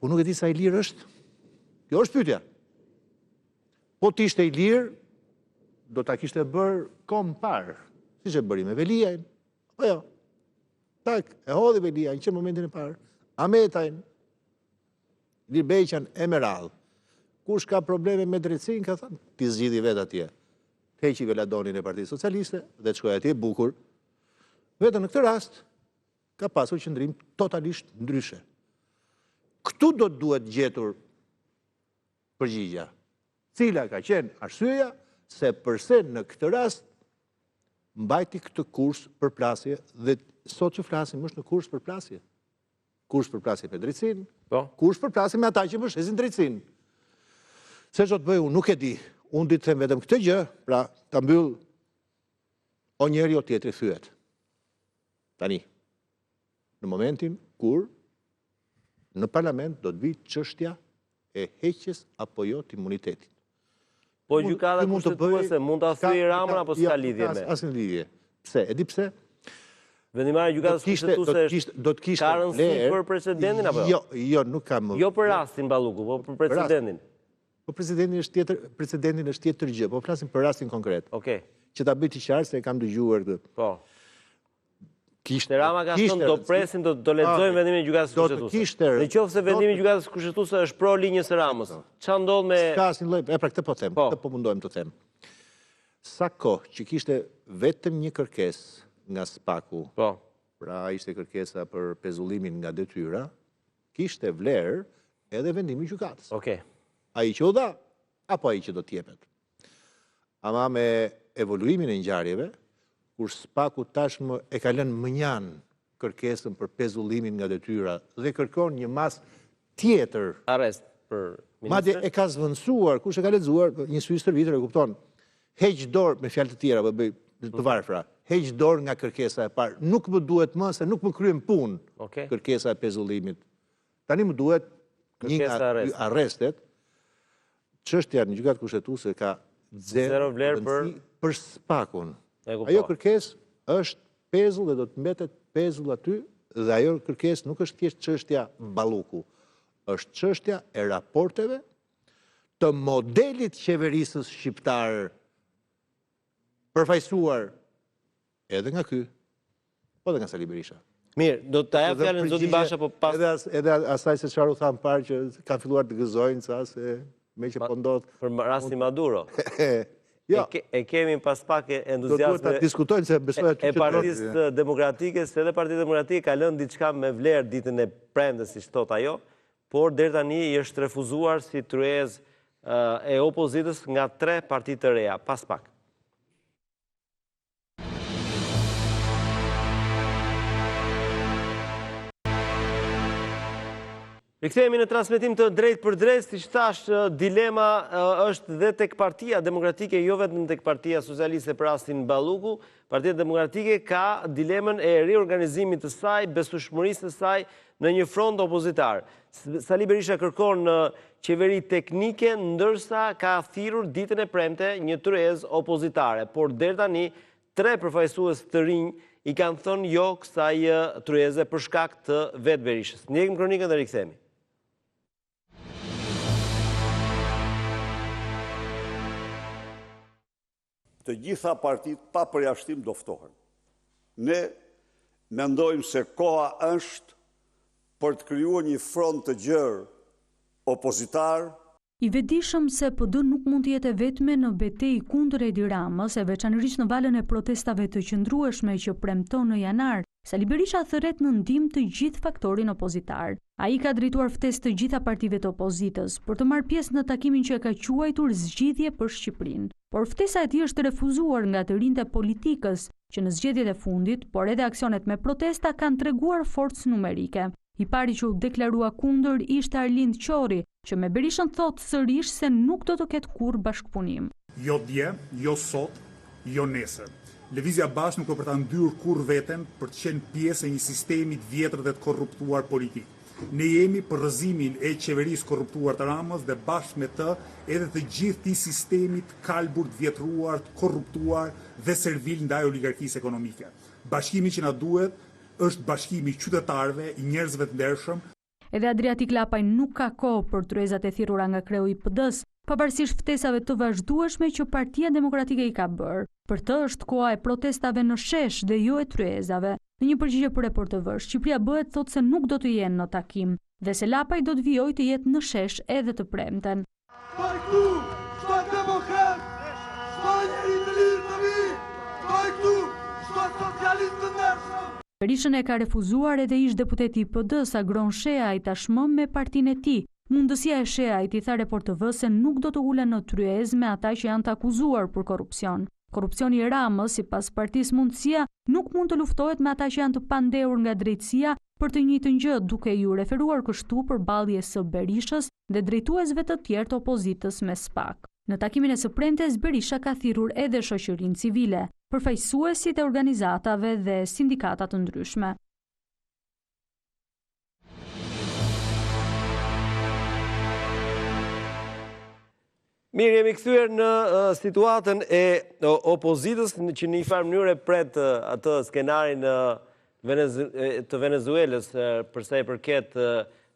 po nuk e di sa i lirë është. Kjo është pyetja. Po të ishte i lirë, do ta kishte bërë kom parë, siç e bëri me Veliajn, apo jo? Tak, e hodhi Veliajn që në momentin e parë, Ametajn, Ilir Beqan e me radhë. Kush ka probleme me drejtësinë, ka thënë, ti zgjidhi vetë atje. Heqi Veladonin e Partisë Socialiste dhe të shkoj atje bukur. Vetëm në këtë rast ka pasur qëndrim totalisht ndryshe. Këtu do të duhet gjetur përgjigja. Cila ka qenë arsyeja se përse në këtë rast mbajti këtë kurs përplasje dhe sot që flasim është në kurs përplasje. Kurs përplasje me drejtësinë, kurs përplasje me ata që mbështesin drejtësinë. Se ç'do të bëj unë nuk e di. Unë di të them vetëm këtë gjë, pra ta mbyll o njeri o tjetri thyet. Tani, në momentin kur në parlament do të vi çështja e heqjes apo jo të imunitetit. Po gjykata kushtetuese mund ta thyejë Ramën apo s'ka lidhje me? Asnjë lidhje. Pse? E di pse? Vendimarrja e gjykatës kushtetuese ka rëndësi për precedentin apo jo? Jo, nuk ka më. Jo për rastin Balluku, po për precedentin. Po precedentin është tjetër gjë, po flasim për rastin konkret. Okej. Që ta bëj të qartë se e kam dëgjuar këtë. Po. Te Rama ka thënë do presin, do lexojmë vendimin e gjykatës kushtetuese. Nëse vendimi i gjykatës kushtetuese është pro linjës së Ramës, ç'a ndodh me Ka asnjë lloj, pra këtë po them, këtë po mundohem të them. Sa kohë që kishte vetëm një kërkesë nga SPAK-u, pra ishte kërkesa për pezullimin nga detyra, kishte vlerë edhe vendimi i gjykatës. Okej. Ai që u dha, apo ai që do t'jepet. Ama me evoluimin e ngjarjeve, kur SPAK-u tashmë e ka lënë mënjan kërkesën për pezullimin nga detyra dhe kërkon një mas tjetër. Arrest për ministrin. Madje e ka zvendësuar, kush e ka lexuar, një sy stërvitër e kupton. Heq dorë me fjalë të tjera, të varfra, heq dorë nga kërkesa e parë. Nuk më duhet më, se nuk më kryen punë kërkesa e pezullimit. Tani më duhet një nga arrestet, çështja në gjykatë kushtetuese ka zero vlerë për spakun. Ajo kërkesë është pezull dhe do të mbetet pezull aty, dhe ajo kërkesë nuk është thjesht çështja balluku, është çështja e raporteve të modelit qeverisës shqiptar përfaqësuar edhe nga ky, po dhe nga Sali Berisha. Mirë, do të jap fjalën zoti Basha, po pas edhe asaj se çfarë u tham parë që kanë filluar të gëzojnë sa se me që po ndodh për rastin Maduro. Jo. E kemi pas pak entuziazme. Do të diskutojnë se besoj aty e Partisë Demokratike, se edhe Partia Demokratike ka lënë diçka me vlerë ditën e premtes, siç thot ajo, por deri tani i është refuzuar si tryezë e opozitës nga 3 parti të reja. Pas pak. Rikthehemi në transmetim të drejt për drejt, siç thash, dilema është dhe tek Partia Demokratike, jo vetëm tek Partia Socialiste për rastin Balluku. Partia Demokratike ka dilemën e riorganizimit të saj, besueshmërisë të saj në një front opozitar. Sali Berisha kërkon qeveri teknike, ndërsa ka thirrur ditën e premte një tryezë opozitare, por deri tani 3 përfaqësues të rinj i kanë thënë jo kësaj tryeze për shkak të vet Berishës. Ndjekim kronikën dhe rikthehemi. Të gjitha partit pa përjashtim do ftohen. Ne mendojmë se koha është për të krijuar një front të gjerë opozitar. I vetëdijshëm se PD nuk mund të jetë vetme në betejë kundër Edi Ramës, e veçanërisht në valën e protestave të qëndrueshme që premton në janar, Sali Berisha thërret në ndihmë të gjithë faktorin opozitar. Ai ka drejtuar ftesë të gjitha partive të opozitës për të marrë pjesë në takimin që e ka quajtur zgjidhje për Shqipërinë. Por ftesa e tij është refuzuar nga të rinjtë e politikës, që në zgjedhjet e fundit, por edhe aksionet me protesta kanë treguar forcë numerike. I pari që u deklarua kundër ishte Arlind Qori, që me Berishën thotë sërish se nuk do të ketë kurrë bashkëpunim. Jo dje, jo sot, jo nesër. Lëvizja Bashkë nuk ka për ta ndyrë kurrë veten për të qenë pjesë e një sistemi të vjetër dhe të korruptuar politik. Ne jemi për rrëzimin e qeverisë korruptuar të Ramës dhe bashkë me të edhe të gjithë këtij sistemi të kalbur, të vjetruar, të korruptuar dhe servil ndaj oligarkisë ekonomike. Bashkimi që na duhet është bashkimi i qytetarëve, i njerëzve të ndershëm. Edhe Adriatik Lapaj nuk ka kohë për tryezat e thirrura nga kreu i PD-s, pavarësisht ftesave të vazhdueshme që Partia Demokratike i ka bërë. Për të është koha e protestave në shesh dhe jo e tryezave. Në një përgjigje për Report TV, Shqipëria bëhet thotë se nuk do të jenë në takim dhe se Lapaj do të vijojë të jetë në shesh edhe të premten. Berishën e ka refuzuar edhe ish deputeti i PD-s Agron Sheaj tashmë me partinë e tij. Mundësia e Sheajt i tha Report TV se nuk do të ulen në tryezë me ata që janë të akuzuar për korrupsion. Korrupsioni i Ramës, sipas Partisë Mundësia, nuk mund të luftohet me ata që janë të pandehur nga drejtësia për të njëjtën gjë, duke ju referuar kështu përballjes së Berishës dhe drejtuesve të tjerë të opozitës me SPAK. Në takimin e së premtes, Berisha ka thirrur edhe shoqërinë civile, përfaqësuesit e organizatave dhe sindikata të ndryshme. Mirë, jemi kthyer në situatën e opozitës që në një farë mënyrë pret atë skenarin të Venezuelës për sa i përket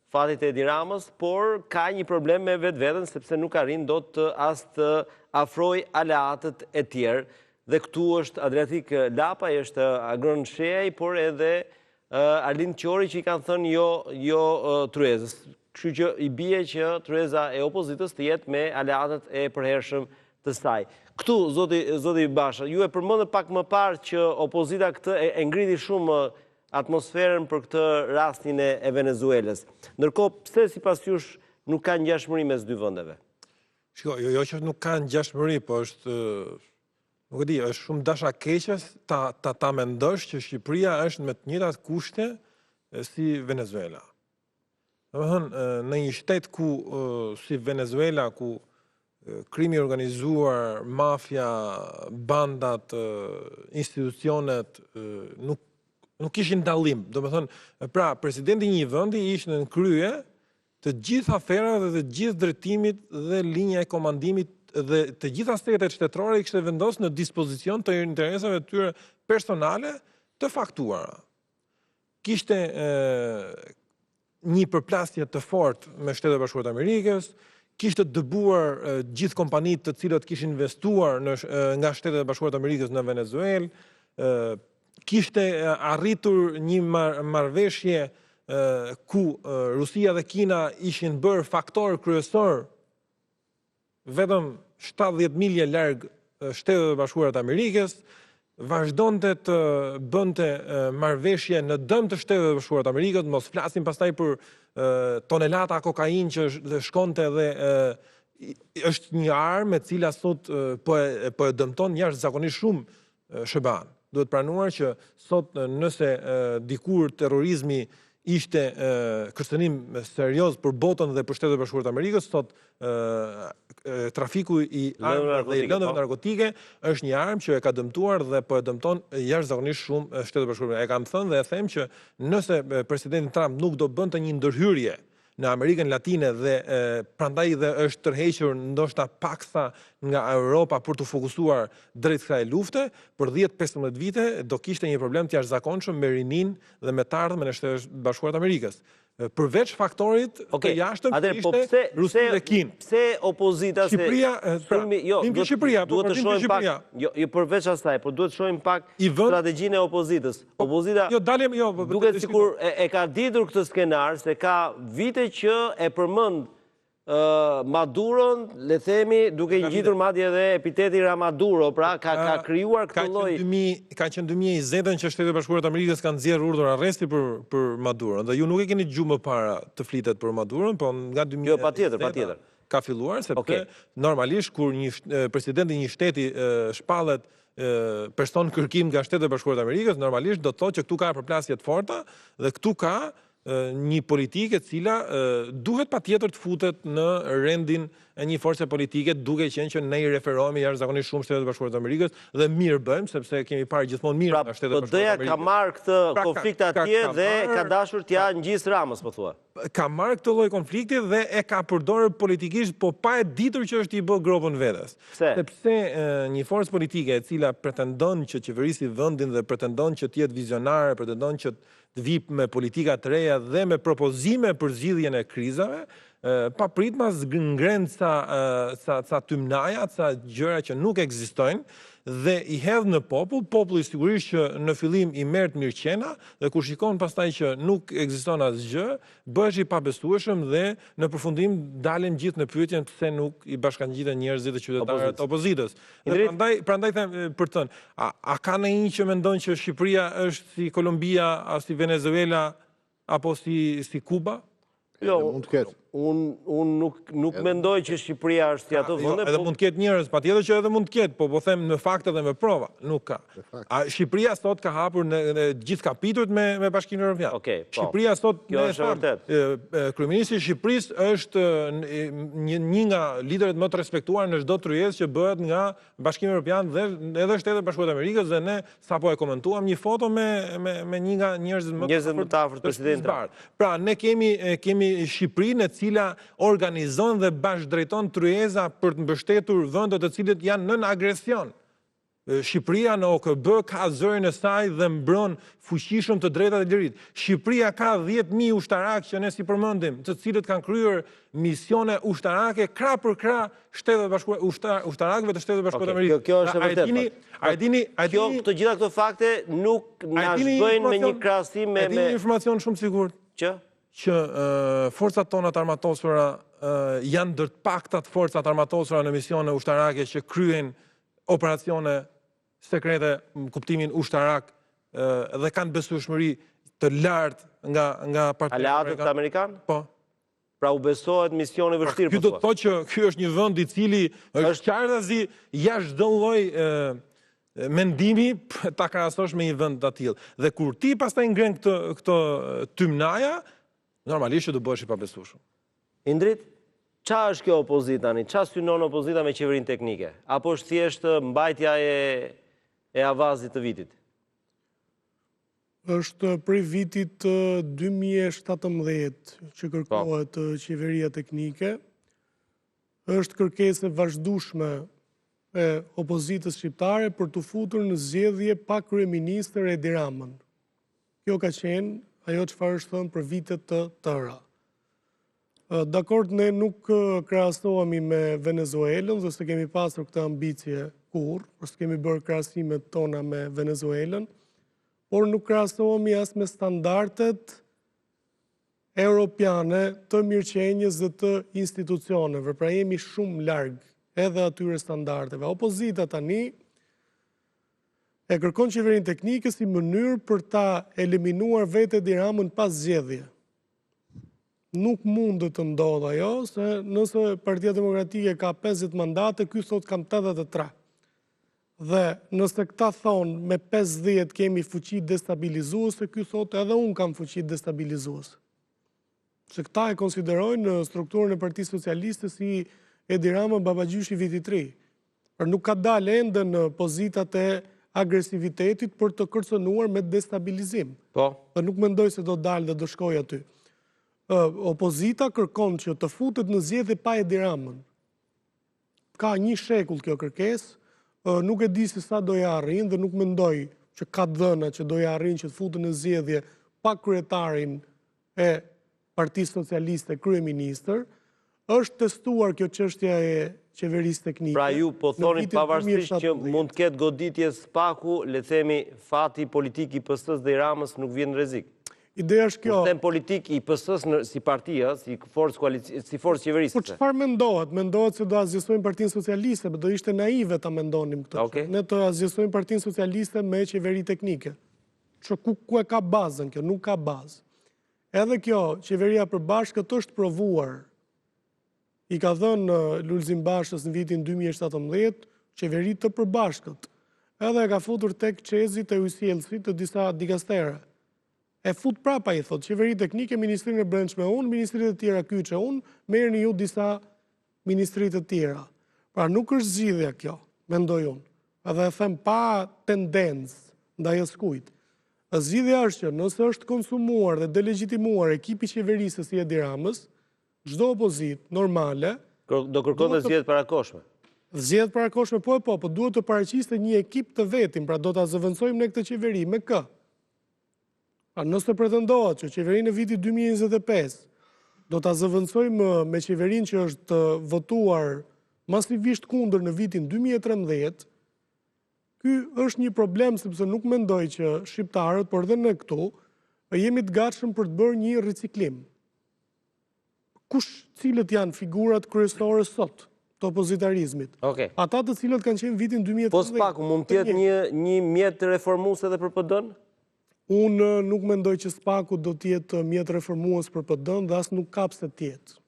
fatit e Edi Ramës, por ka një problem me vetveten sepse nuk arrin dot as të afroj aleatët e tjerë. Dhe këtu është Adriatik Lapaj, është Agron Sheaj, por edhe Arlind Qori që i kanë thënë jo tryezës. Kështu që i bie që tryeza e opozitës të jetë me aleatët e përhershëm të saj. Këtu, zoti Basha, ju e përmendët pak më parë që opozita këtë e ngriti shumë atmosferën për këtë rastin e Venezuelës. Ndërkohë, pse sipas jush nuk ka ngjashmëri mes dy vendeve? Shiko, jo që nuk ka ngjashmëri, po është nuk e di, është shumë dashakeqës ta mendosh që Shqipëria është me të njëjtat kushte si Venezuela. Domethënë, në një shtet ku si Venezuela, ku krimi organizuar, mafia, bandat, institucionet, nuk kishin dallim. Do me thënë, pra, presidenti një vendi ishte në krye të gjithë aferave dhe të gjithë drejtimit dhe linja e komandimit dhe të gjitha shtetet shtetërore i kishte vendosur në dispozicion të interesave të tyre personale të faktuara. Kishte një përplasje të fortë me Shtetet e Bashkuara të Amerikës, kishte dëbuar gjithë kompanitë të cilët kishin investuar nga Shtetet e Bashkuara të Amerikës në Venezuelë, kishte arritur një marrëveshje ku Rusia dhe Kina ishin bërë faktor kryesor vetëm 70 milje larg Shtetet e Bashkuara të Amerikës, vazhdonte të bënte marrëveshje në dëm të Shtetet e Bashkuara të Amerikës, mos flasim pastaj për tonelata kokainë që shkonte dhe është një armë e cila sot po e dëmton jashtëzakonisht shumë SBA-n. Duhet pranuar që sot nëse dikur terrorizmi ishte kërcënim serioz për botën dhe për Shtetet e Bashkuara të Amerikës, sot trafiku i armëve dhe i lëndëve narkotike është një armë që e ka dëmtuar dhe po e dëmton jashtëzakonisht shumë Shtetet e Bashkuara. E kam thënë dhe e them që nëse presidenti Trump nuk do bënte një ndërhyrje në Amerikën Latine dhe prandaj dhe është tërhequr ndoshta paksa nga Europa për të fokusuar drejt kësaj lufte, për 10-15 vite do kishte një problem të jashtëzakonshëm me rinin dhe me të ardhmen e Shtetit Bashkuar të Amerikës. Përveç faktorit të jashtëm ishte Rusia dhe Kinë. Pse opozita se Shqipëria, duhet të shohim pak, jo përveç asaj, por duhet të shohim pak strategjinë e opozitës. Opozita duket sikur e ka ditur këtë skenar, se ka vite që e përmend Maduron, le themi, duke i ngjitur madje edhe epiteti Ramaduro, pra ka krijuar këtë lloj. Ka qenë 2020 që Shtetet e Bashkuara të Amerikës kanë nxjerrë urdhër arresti për Maduron. Dhe ju nuk e keni dëgjuar më para të flitet për Maduron, po nga 2020 jo, patjetër. Ka filluar, sepse normalisht kur një presidenti i një shteti shpallet person kërkim nga Shtetet e Bashkuara të Amerikës, normalisht do të thotë që këtu ka përplasje të forta dhe këtu ka një politikë e cila duhet patjetër të futet në rendin e një force politike, duke qenë që ne i referohemi jashtëzakonisht shumë Shtetet e Bashkuara të Amerikës dhe mirë bëjmë sepse kemi parë gjithmonë mirë nga Shtetet e Bashkuara të Amerikës. Ka marrë këtë konflikt atje dhe ka dashur t'ja ngjisë Ramës, po thua. Ka marrë këtë lloj konflikti dhe e ka përdorur politikisht, po pa e ditur që është i bë gropën vetes. Sepse një forcë politike e cila pretendon që qeverisi vendin dhe pretendon që të jetë vizionare, pretendon që të vijë me politika të reja dhe me propozime për zgjidhjen e krizave, papritmas ngren ca tymnaja, ca gjëra që nuk ekzistojnë dhe i hedh në populli sigurisht që në fillim i merret mirëqena dhe kur shikon pastaj që nuk ekziston asgjë, bëhesh i pabesueshëm dhe në përfundim dalin gjithë në pyetjen pse nuk i bashkangjiten njerëzit dhe qytetarët opozitës. Dhe prandaj them për të thënë, a ka ndonjë që mendon që Shqipëria është si Kolombia, si Venezuela apo si Kuba? Jo, unë nuk mendoj që Shqipëria është si ato vende. Edhe mund të ketë njerëz, patjetër që edhe mund të ketë, po them në fakte dhe me prova, nuk ka. Shqipëria sot ka hapur në gjithë kapitujt me Bashkimin Evropian. Shqipëria sot, kryeministri i Shqipërisë është një nga liderët më të respektuar në çdo tryezë që bëhet nga Bashkimi Evropian dhe edhe Shtetet e Bashkuara të Amerikës dhe ne sapo e komentuam një foto me një nga njerëzit më të afërt presidentit. Pra ne kemi Shqipërinë e cila organizon dhe bashkëdrejton tryeza për të mbështetur vendet të cilët janë nën agresion. Shqipëria në OKB ka zërin e saj dhe mbron fuqishëm të drejtat e lirit. Shqipëria ka 10.000 ushtarak që ne si përmendim, të cilët kanë kryer misione ushtarake krah për krah ushtarakëve të Shtetit Bashkuar të Amerikës. Kjo është e vërtetë. Të gjitha këto fakte nuk na shbëjnë me një krahasim me një informacion shumë sigurt. Që forcat tona të armatosura janë ndër të paktat forcat armatosura në misione ushtarake që kryen operacione sekrete në kuptimin ushtarak dhe kanë besueshmëri të lartë nga partnerët aleatët amerikanë? Po. Pra u besohet misione vështirë. Ky do të thotë që ky është një vend i cili është qartazi jashtë çdo lloj mendimi ta krahasosh me një vend të tillë. Dhe kur ti pastaj ngren këto tymnaja, normalisht që do bëhesh i pabesueshëm. Indrit? qa është kjo opozita tani? Qa synon opozita me qeverinë teknike? Apo është thjesht mbajtja e avazit të vitit? Është prej vitit 2017 që kërkohet qeveria teknike. Është kërkesë e vazhdueshme e opozitës shqiptare për të futur në zgjedhje pa kryeministër Edi Ramën. Kjo ka qenë ajo çfarë është thënë për vitet të tëra. Dakord, ne nuk krahasohemi me Venezuelën, dhe s'e kemi pasur këtë ambicje kurrë, por s'kemi bërë krahasimet tona me Venezuelën, por nuk krahasohemi as me standardet europiane të mirëqenjes dhe të institucioneve, pra jemi shumë larg edhe atyre standardeve. Opozita tani e kërkon qeverinë teknike si mënyrë për ta eliminuar vetë Edi Ramën pas zgjedhje. Nuk mund të ndodhë ajo, se nëse Partia Demokratike ka 50 mandate, ky thot kam 83. Dhe nëse këta thonë me 50 kemi fuqi destabilizuese, ky thot edhe unë kam fuqi destabilizuese. Se këta e konsiderojnë në strukturën e Partisë Socialiste si Edi Rama babagjyshi viti 3. Por nuk ka dalë ende në pozitat e agresivitetit për të kërcënuar me destabilizim. Po. Dhe nuk mendoj se do dalë dhe do shkoj aty. Opozita kërkon që të futet në zgjedhje pa Edi Ramën. Ka 1 shekull kjo kërkesë, nuk e di se sa do ja arrin dhe nuk mendoj që ka dhëna që do ja arrin që të futet në zgjedhje pa kryetarin e Partisë Socialiste kryeministër. Është testuar kjo çështja e qeverisë teknike. Pra ju po thoni pavarësisht që mund të ketë goditje spaku, le themi fati politik i PS-s dhe i Ramës nuk vjen në rrezik. Ideja është kjo. Ustem politik i PS-s si partia, si forcë qeverisë. Por çfarë mendohet? Mendohet se do azgjësojmë Partinë Socialiste, do ishte naive ta mendonim këtë. Okay. Ne të azgjësojmë Partinë Socialiste me qeveri teknike. Ku e ka bazën kjo? Nuk ka bazë. Edhe kjo, qeveria përbashkët është provuar. I ka dhënë Lulzim Bashës në vitin 2017 qeveri të përbashkët. Edhe e ka futur tek çezit e ujësielësit të disa dikastere. E fut prapa i thot, qeveri teknike, Ministrinë e Brendshme unë, Ministritë të tjera kyçe unë, merrni ju disa ministritë të tjera. Pra nuk është zgjidhja kjo, mendoj unë. Edhe e them pa tendencë ndaj askujt. Zgjidhja është që nëse është konsumuar dhe delegitimuar ekipi qeverisë si Edi Ramës, çdo opozitë normale do kërkon të zgjedhjet parakoshme. Zgjedhjet parakoshme po duhet të paraqiste një ekip të vetin, pra do ta zëvendësojmë ne këtë qeveri me kë? Nëse pretendohet që qeverinë e vitit 2025 do ta zëvendësojmë me qeverinë që është votuar masivisht kundër në vitin 2013, ky është një problem sepse nuk mendoj që shqiptarët, por dhe ne këtu, jemi të gatshëm për të bërë një riciklim. Cilët janë figurat kryesore sot të opozitarizmit? Okay. Ata të cilët kanë qenë vitin 2013. Po spaku mund të jetë një mjet reformues edhe për PD-n? Unë nuk mendoj që spaku do t'jetë mjet reformues për PD-n dhe as nuk kap se t'jetë.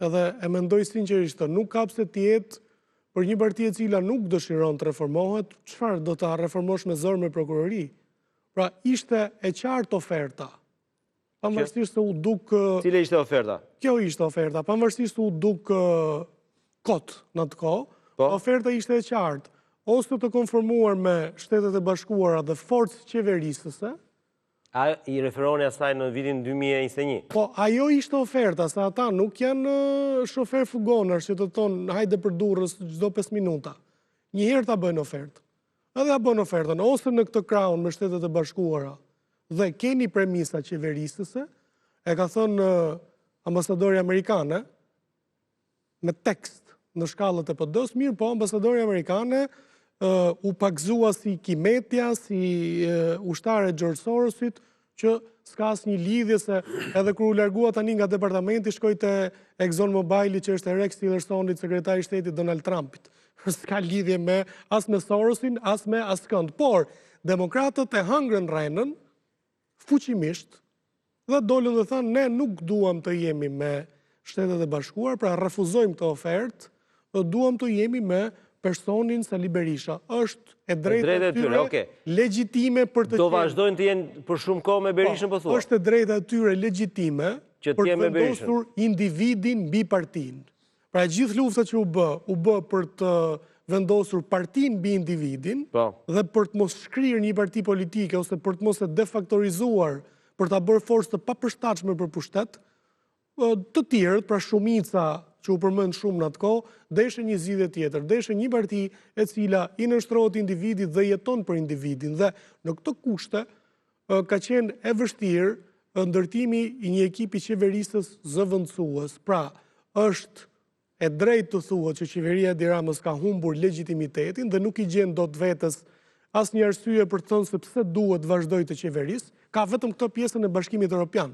Edhe e mendoj sinqerisht, nuk kap se t'jetë për një parti e cila nuk dëshiron të reformohet, çfarë do ta reformosh me zor me prokurori? Pra ishte e qartë oferta. Pavarësisht se u duk... Cile ishte oferta? Kjo ishte oferta, pavarësisht se u duk kot në atë kohë, oferta ishte e qartë. Ose të konformuar me Shtetet e Bashkuara dhe forcë qeverisëse. A i referoni asaj në vitin 2021? Po, ajo ishte oferta, sa ata nuk janë shofer fugonar që të thonë hajde për Durrës çdo 5 minuta. Njëherë ta bëjnë ofertë. Edhe ta bëjnë ofertën, ose në këtë krahun me Shtetet e Bashkuara dhe keni premisa qeverisëse, e ka thënë ambasadori amerikane, me tekst në shkallët e PD-s, mirë po ambasadori amerikane u pagzua si Kimetja, si ushtare George Sorosit, që s'ka asnjë lidhje se edhe kur u largua tani nga departamenti, shkoi te ExxonMobil që është e Rex Tillersonit, sekretari i shtetit Donald Trumpit. S'ka lidhje as me Sorosin, as me askënd. Por, demokratët e hëngrën rrenën, fuqimisht, dhe dolën dhe thanë, ne nuk duam të jemi me Shtetet e Bashkuar, pra refuzojmë këtë ofertë, dhe duam të jemi me personin Sali Berisha. Është e drejtë e tyre legjitime për të Do vazhdojnë të jenë për shumë kohë me Berishën, po thua? Është e drejtë e tyre legjitime që për t'je të me Berishën. vendosur individin mbi partin. Pra gjithë lufta që u bë për të vendosur partin mbi individin dhe për të mos shkrirë një parti politike ose për të mos e defaktorizuar për ta bërë forcë të papërshtatshme për pushtet, të tjerët, pra shumica që u përmend shumë në atë kohë, deshe një zgjidhje tjetër, deshe një parti e cila i nënshtrohet individit dhe jeton për individin. Dhe në këto kushte ka qenë e vështirë ndërtimi i një ekipi qeverisës zëvendësues. Pra, është e drejtë të thuhet që qeveria e Edi Ramës ka humbur legitimitetin dhe nuk i gjen dot vetes asnjë arsye për të thënë se pse duhet vazhdoj të qeverisë. Ka vetëm këto pjesën e Bashkimit Evropian.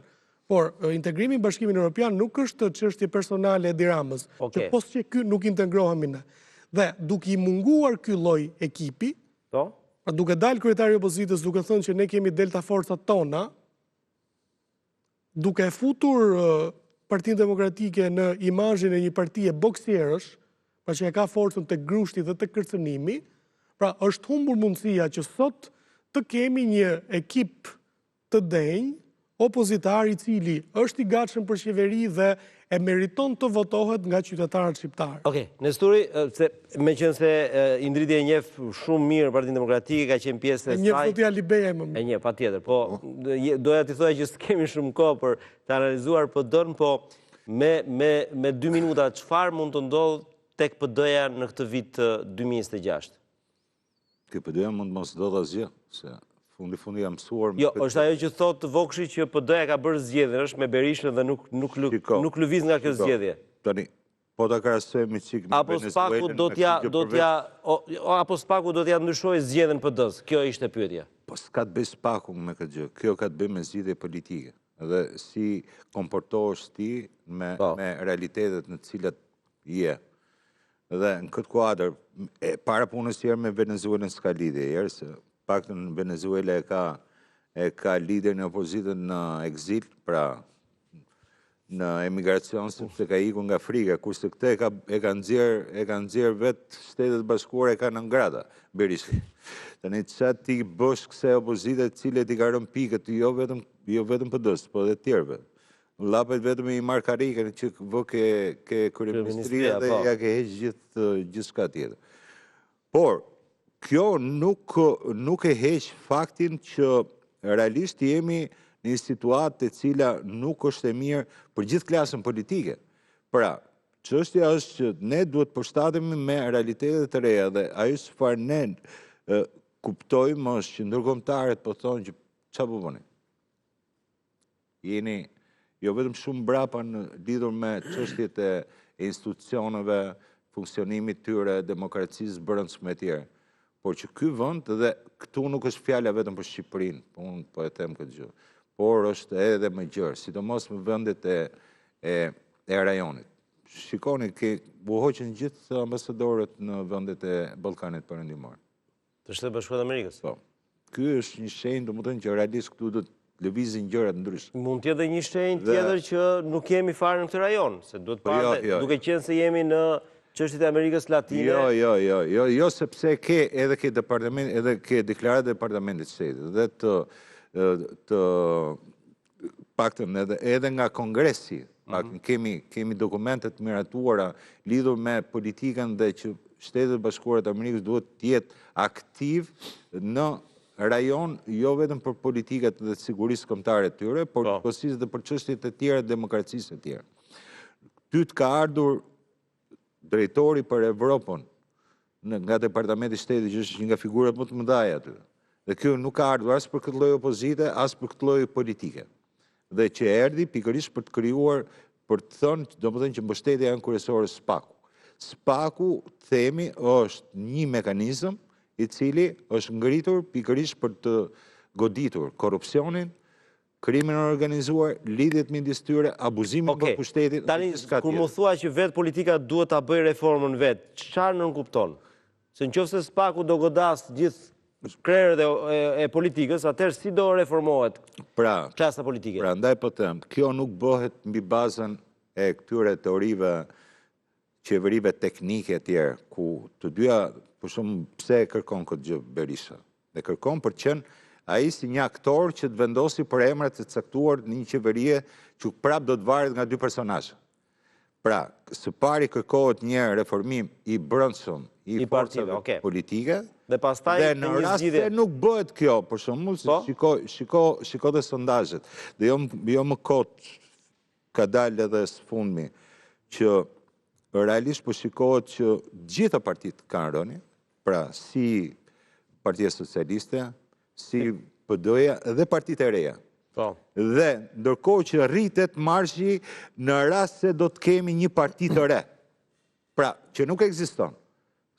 Por integrimi i Bashkimit Evropian nuk është çështje personale e Edi Ramës, që pos që ky nuk integrohemi ne. Dhe duke i munguar ky lloj ekipi, duke dalë kryetari i opozitës duke thënë që ne kemi delta forcat tona, duke futur Partinë Demokratike në imazhin e një partie boksierësh, pra që e ka forcën tek grushti dhe tek kërcënimi, pra është humbur mundësia që sot të kemi një ekip të denj, opozitar i cili është i gatshëm për qeveri dhe e meriton të votohet nga qytetarët shqiptarë. Okej, Nesturi, me qenë se Indridi e njeh shumë mirë Partinë Demokratike, ka qenë pjesë e saj. E njeh Zoti Alibeja më mirë. E njeh, patjetër, po doja t'i thoja që s'kemi shumë kohë për të analizuar PD-n, po me 2 minuta çfarë mund të ndodhë tek PD-ja në këtë vit 2026? Ky PD-ja mund mos ndodhë asgjë, se fundi jam mësuar. Jo, është ajo që thotë Vokshi që PD-ja ka bërë zgjedhje, është me Berishën dhe nuk lëviz nga kjo zgjedhje. Tani, po ta krahasojmë çik me Venezuelën. Apo spaku do t'ja ndryshojë zgjedhjen PD-s? Kjo ishte pyetja. Po s'ka të bëjë spaku me këtë gjë. Kjo ka të bëjë me zgjidhje politike. Dhe si komportohesh ti me realitetet në të cilat je. Dhe në këtë kuadër, para punës tjerë me Venezuelën s'ka lidhje, se paktën Venezuela e ka liderin e opozitën në eksil, pra në emigracion, sepse ka ikur nga frika, kurse këtë e ka nxjerr vetë Shtetet Bashkuara, e ka në ngrata, Berisha. Tani çfarë ti bësh kësaj opozite të cilët i ka rënë pikët, jo vetëm PD-s, po edhe tjerëve. Lapet vetëm i marr karikën që vë ke kryeministria dhe ja ke heq gjithçka tjetër. Por kjo nuk e heq faktin që realisht jemi në një situatë e cila nuk është e mirë për gjithë klasën politike. Pra, çështja është që ne duhet përshtatemi me realitetet e reja dhe ajo çfarë ne kuptojmë është që ndërkombëtarët po thonë që çfarë po bëni. Jeni jo vetëm shumë mbrapa në lidhur me çështjet e institucioneve, funksionimit tyre, demokracisë brendshme etj. Por që ky vend, dhe këtu nuk është fjala vetëm për Shqipërinë, unë po e them këtë gjë, por është edhe më gjerë, sidomos në vendet e rajonit. Shikoni, u hoqën gjithë ambasadorët në vendet e Ballkanit Perëndimor. Të Shtetit Bashkuar të Amerikës. Po. Ky është një shenjë, domethënë që realisht këtu do të lëvizin gjërat ndryshe. Mund të jetë një shenjë tjetër që nuk jemi fare në këtë rajon, se duhet parë, duke qenë se jemi në çështjet e Amerikës Latine. Jo, sepse edhe ke departament, edhe ke deklaratë e Departamentit të Shtetit, dhe të paktën edhe nga Kongresi, kemi dokumentet miratuara lidhur me politikën dhe që Shtetet Bashkuara të Amerikës duhet të jetë aktiv në rajon, jo vetëm për politikat dhe sigurisë kombëtare të tyre, por përkohësisht edhe për çështjet e tjera të demokracisë e tjera. Ty të ka ardhur drejtori për Evropën nga Departamenti i Shtetit, që është një nga figurat më të mëdha aty. Dhe kjo nuk ka ardhur as për këtë lloj opozite, as për këtë lloj politike. Dhe që erdhi pikërisht për të krijuar, për të thënë, domethënë që mbështetja janë kryesore SPAK-u. SPAK-u, themi, është një mekanizëm i cili është ngritur pikërisht për të goditur korrupsionin, krimin organizuar, lidhjet midis tyre, abuzimin për pushtetin. Tani, kur më thua që vetë politika duhet ta bëjë reformën vetë, çfarë nën kupton? Se nëse SPAK-u do godas gjithë krerët e politikës, atëherë si do reformohet klasa politike? Pra, ndaj po them, kjo nuk bëhet mbi bazën e këtyre teorive, qeverive teknike e tjerë, ku të dyja, për shumë, pse e kërkon këtë gjë Berisha? Dhe kërkon për qenë ai si një aktor që të vendosi për emrat të caktuar në një qeverie që prap do të varet nga dy personazhe. Pra, së pari kërkohet një reformim i brendshëm i forcave politike, dhe në rast se nuk bëhet kjo, për shembull, shiko dhe sondazhet, dhe jo më kot ka dalë edhe së fundmi, që realisht po shikohet që gjitha partitë kanë rënë, pra si Partia Socialiste, si PD-ja dhe partitë e reja. Dhe ndërkohë që rritet marshi në rast se do të kemi një parti të re. Pra, që nuk ekziston.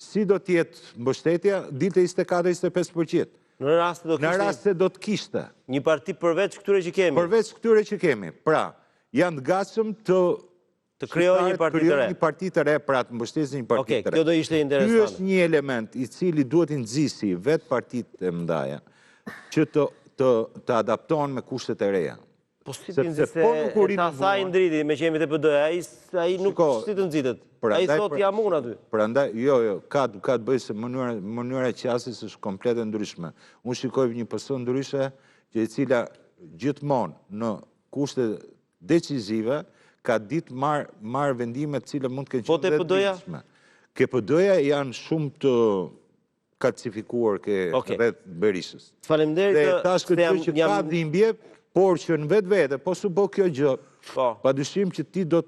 Si do t'jetë mbështetja, dilte 24-25%. Në rast se do të kishte. Një parti përveç këtyre që kemi. Përveç këtyre që kemi. Pra, janë të gatshëm të krijojë një parti të re, pra të mbështesin një parti të re. Kjo do ishte interesante. Ky është një element i cili duhet i nxjisi vetë partitë e mëdha që të adaptohen me kushtet e reja. Po si të nxjiste ta thaj Ndriti me që jemi të PD-ja, ai nuk si të nxitet. Ai thot jam unë aty. Prandaj, jo, ka të bëjë se mënyra e qasjes është komplet e ndryshme. Unë shikoj një person ndryshe që e cila gjithmonë në kushte decisive ka ditë marrë vendime të cilë mund të kenë qenë dhe ndryshme. Ke PD-ja janë shumë të kalcifikuar rreth Berishës. Faleminderit. Dhe tash këtë që ka dhimbje, por që në vetë vete, po su bo kjo gjë, pa dyshim që ti do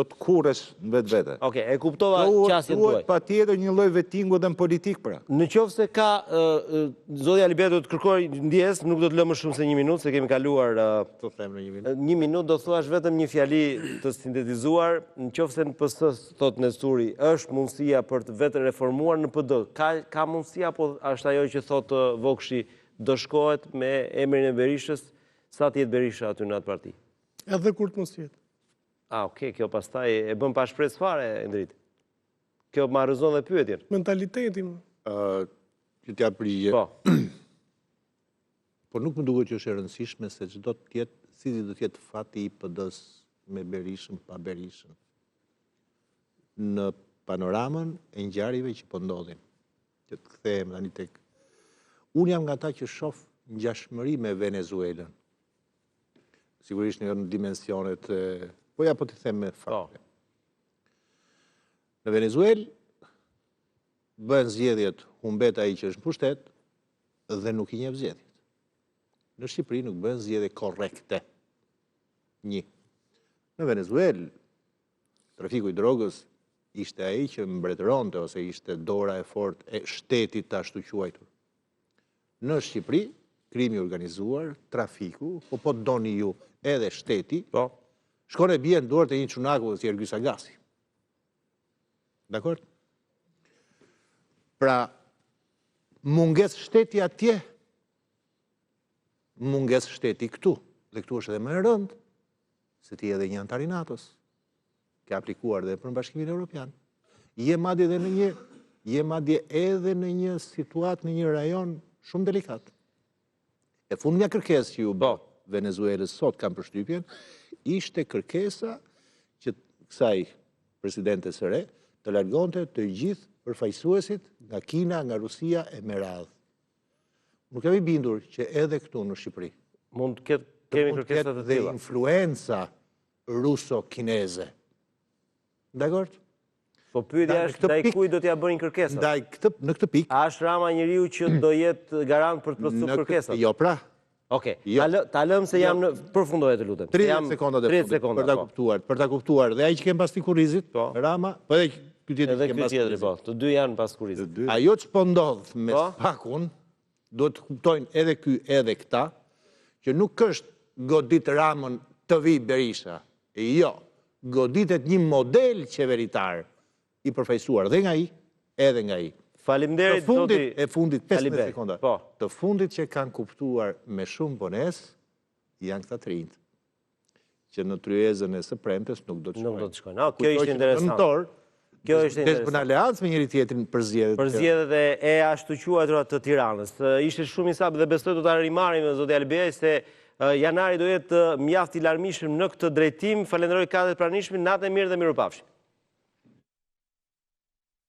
të kurresh në vetë vete. Oke, e kuptova qasjen tuaj. Duhet pa tjetër një lloj vettingu dhe në politikë pra. Në qoftë se ka, Zoti Alibert do të kërkoj ndjes, nuk do të lë më shumë se 1 minutë, se kemi kaluar 1 minutë, do thuash vetëm një fjali të sintetizuar, në qoftë se në PS, thot Nesuri, është mundësia për të vetë reformuar në PD, ka mundësia, po është ajo që thot Vokshi, do shkohet me emrin e Berishës, sa t'jetë Berisha aty në atë parti? Edhe kur të mos jetë. Oke, kjo pastaj e bën pa shpresë fare, Ndrit. Kjo ma rëzon dhe pyetjen. Mentalitetin. Që t'ja përgjigje. Po. Por nuk më duket që është e rëndësishme se çdo të tjetë, si do të jetë fati i PD-s me Berishën, pa Berishën. Në panoramën e ngjarjeve që po ndodhin. Që të kthehem tani tek. Unë jam nga ata që shoh ngjashmëri me Venezuelën. Sigurisht në dimensionet, po ja po të them me fakte. Në Venezuelë, bën zgjedhjet humbet ai që është në pushtet dhe nuk i njeh zgjedhjet. Në Shqipëri nuk bën zgjedhje korrekte. 1. Në Venezuelë, trafiku i drogës ishte ai që mbretëronte ose ishte dora e fortë e shtetit të ashtu quajtur. Në Shqipëri, krimi organizuar, trafiku, po doni ju edhe shteti, shkon e bie në dorë të një çunaku si Ergy Sagasi. Dakor? Pra, munges shteti atje, munges shteti këtu. Dhe këtu është edhe më e rëndë, se ti edhe një antar i NATO-s, ke aplikuar dhe për Bashkimin Evropian. Je madje edhe në një situatë, në një rajon shumë delikat. E fund nga kërkesë që ju bë Venezuelës sot kam përshtypjen, ishte kërkesa që kësaj presidentes së re të largonte të gjithë përfaqësuesit nga Kina, nga Rusia e me radhë. Nuk kemi bindur që edhe këtu në Shqipëri mund të kemi kërkesa të dhe tilla. Influenca ruso-kineze. Dakor? Po pyetja është ndaj kujt do t'ja bëjnë kërkesat? Në këtë pikë. A është Rama njeriu që do jetë garant për të plotësuar kërkesat? Jo, pra. Okej. Ta lëm se jam në përfundoje të lutem. 30 sekonda për ta kuptuar. Dhe ai që kem pas ti kurrizit, Rama, po edhe ky tjetër që kem pas kurrizit. Po, të dy janë pas kurrizit. Ajo që po ndodh me Spakun, duhet të kuptojnë edhe ky edhe këta, që nuk është godit Ramën të vi Berisha. Jo, goditet një model qeveritar i përfaqësuar dhe nga ai, edhe nga ai. Faleminderit zoti. E fundit 15 sekonda. Të fundit që kanë kuptuar me shumë vonesë janë këta të rinjt, që në tryezën e së premtes nuk do të shkojnë. Nuk do të shkojnë. Kjo ishte interesant. Kjo ishte interesant. Desë bën aleancë me njëri tjetrin për zgjedhjet. Për zgjedhjet e ashtu quajtura të Tiranës. Ishte shumë i sapo dhe besoj do ta rimarrim zoti Alibej se janari do jetë mjaft i larmishëm në këtë drejtim. Falenderoj katërt pranishmin. Natë e mirë dhe mirupafshim.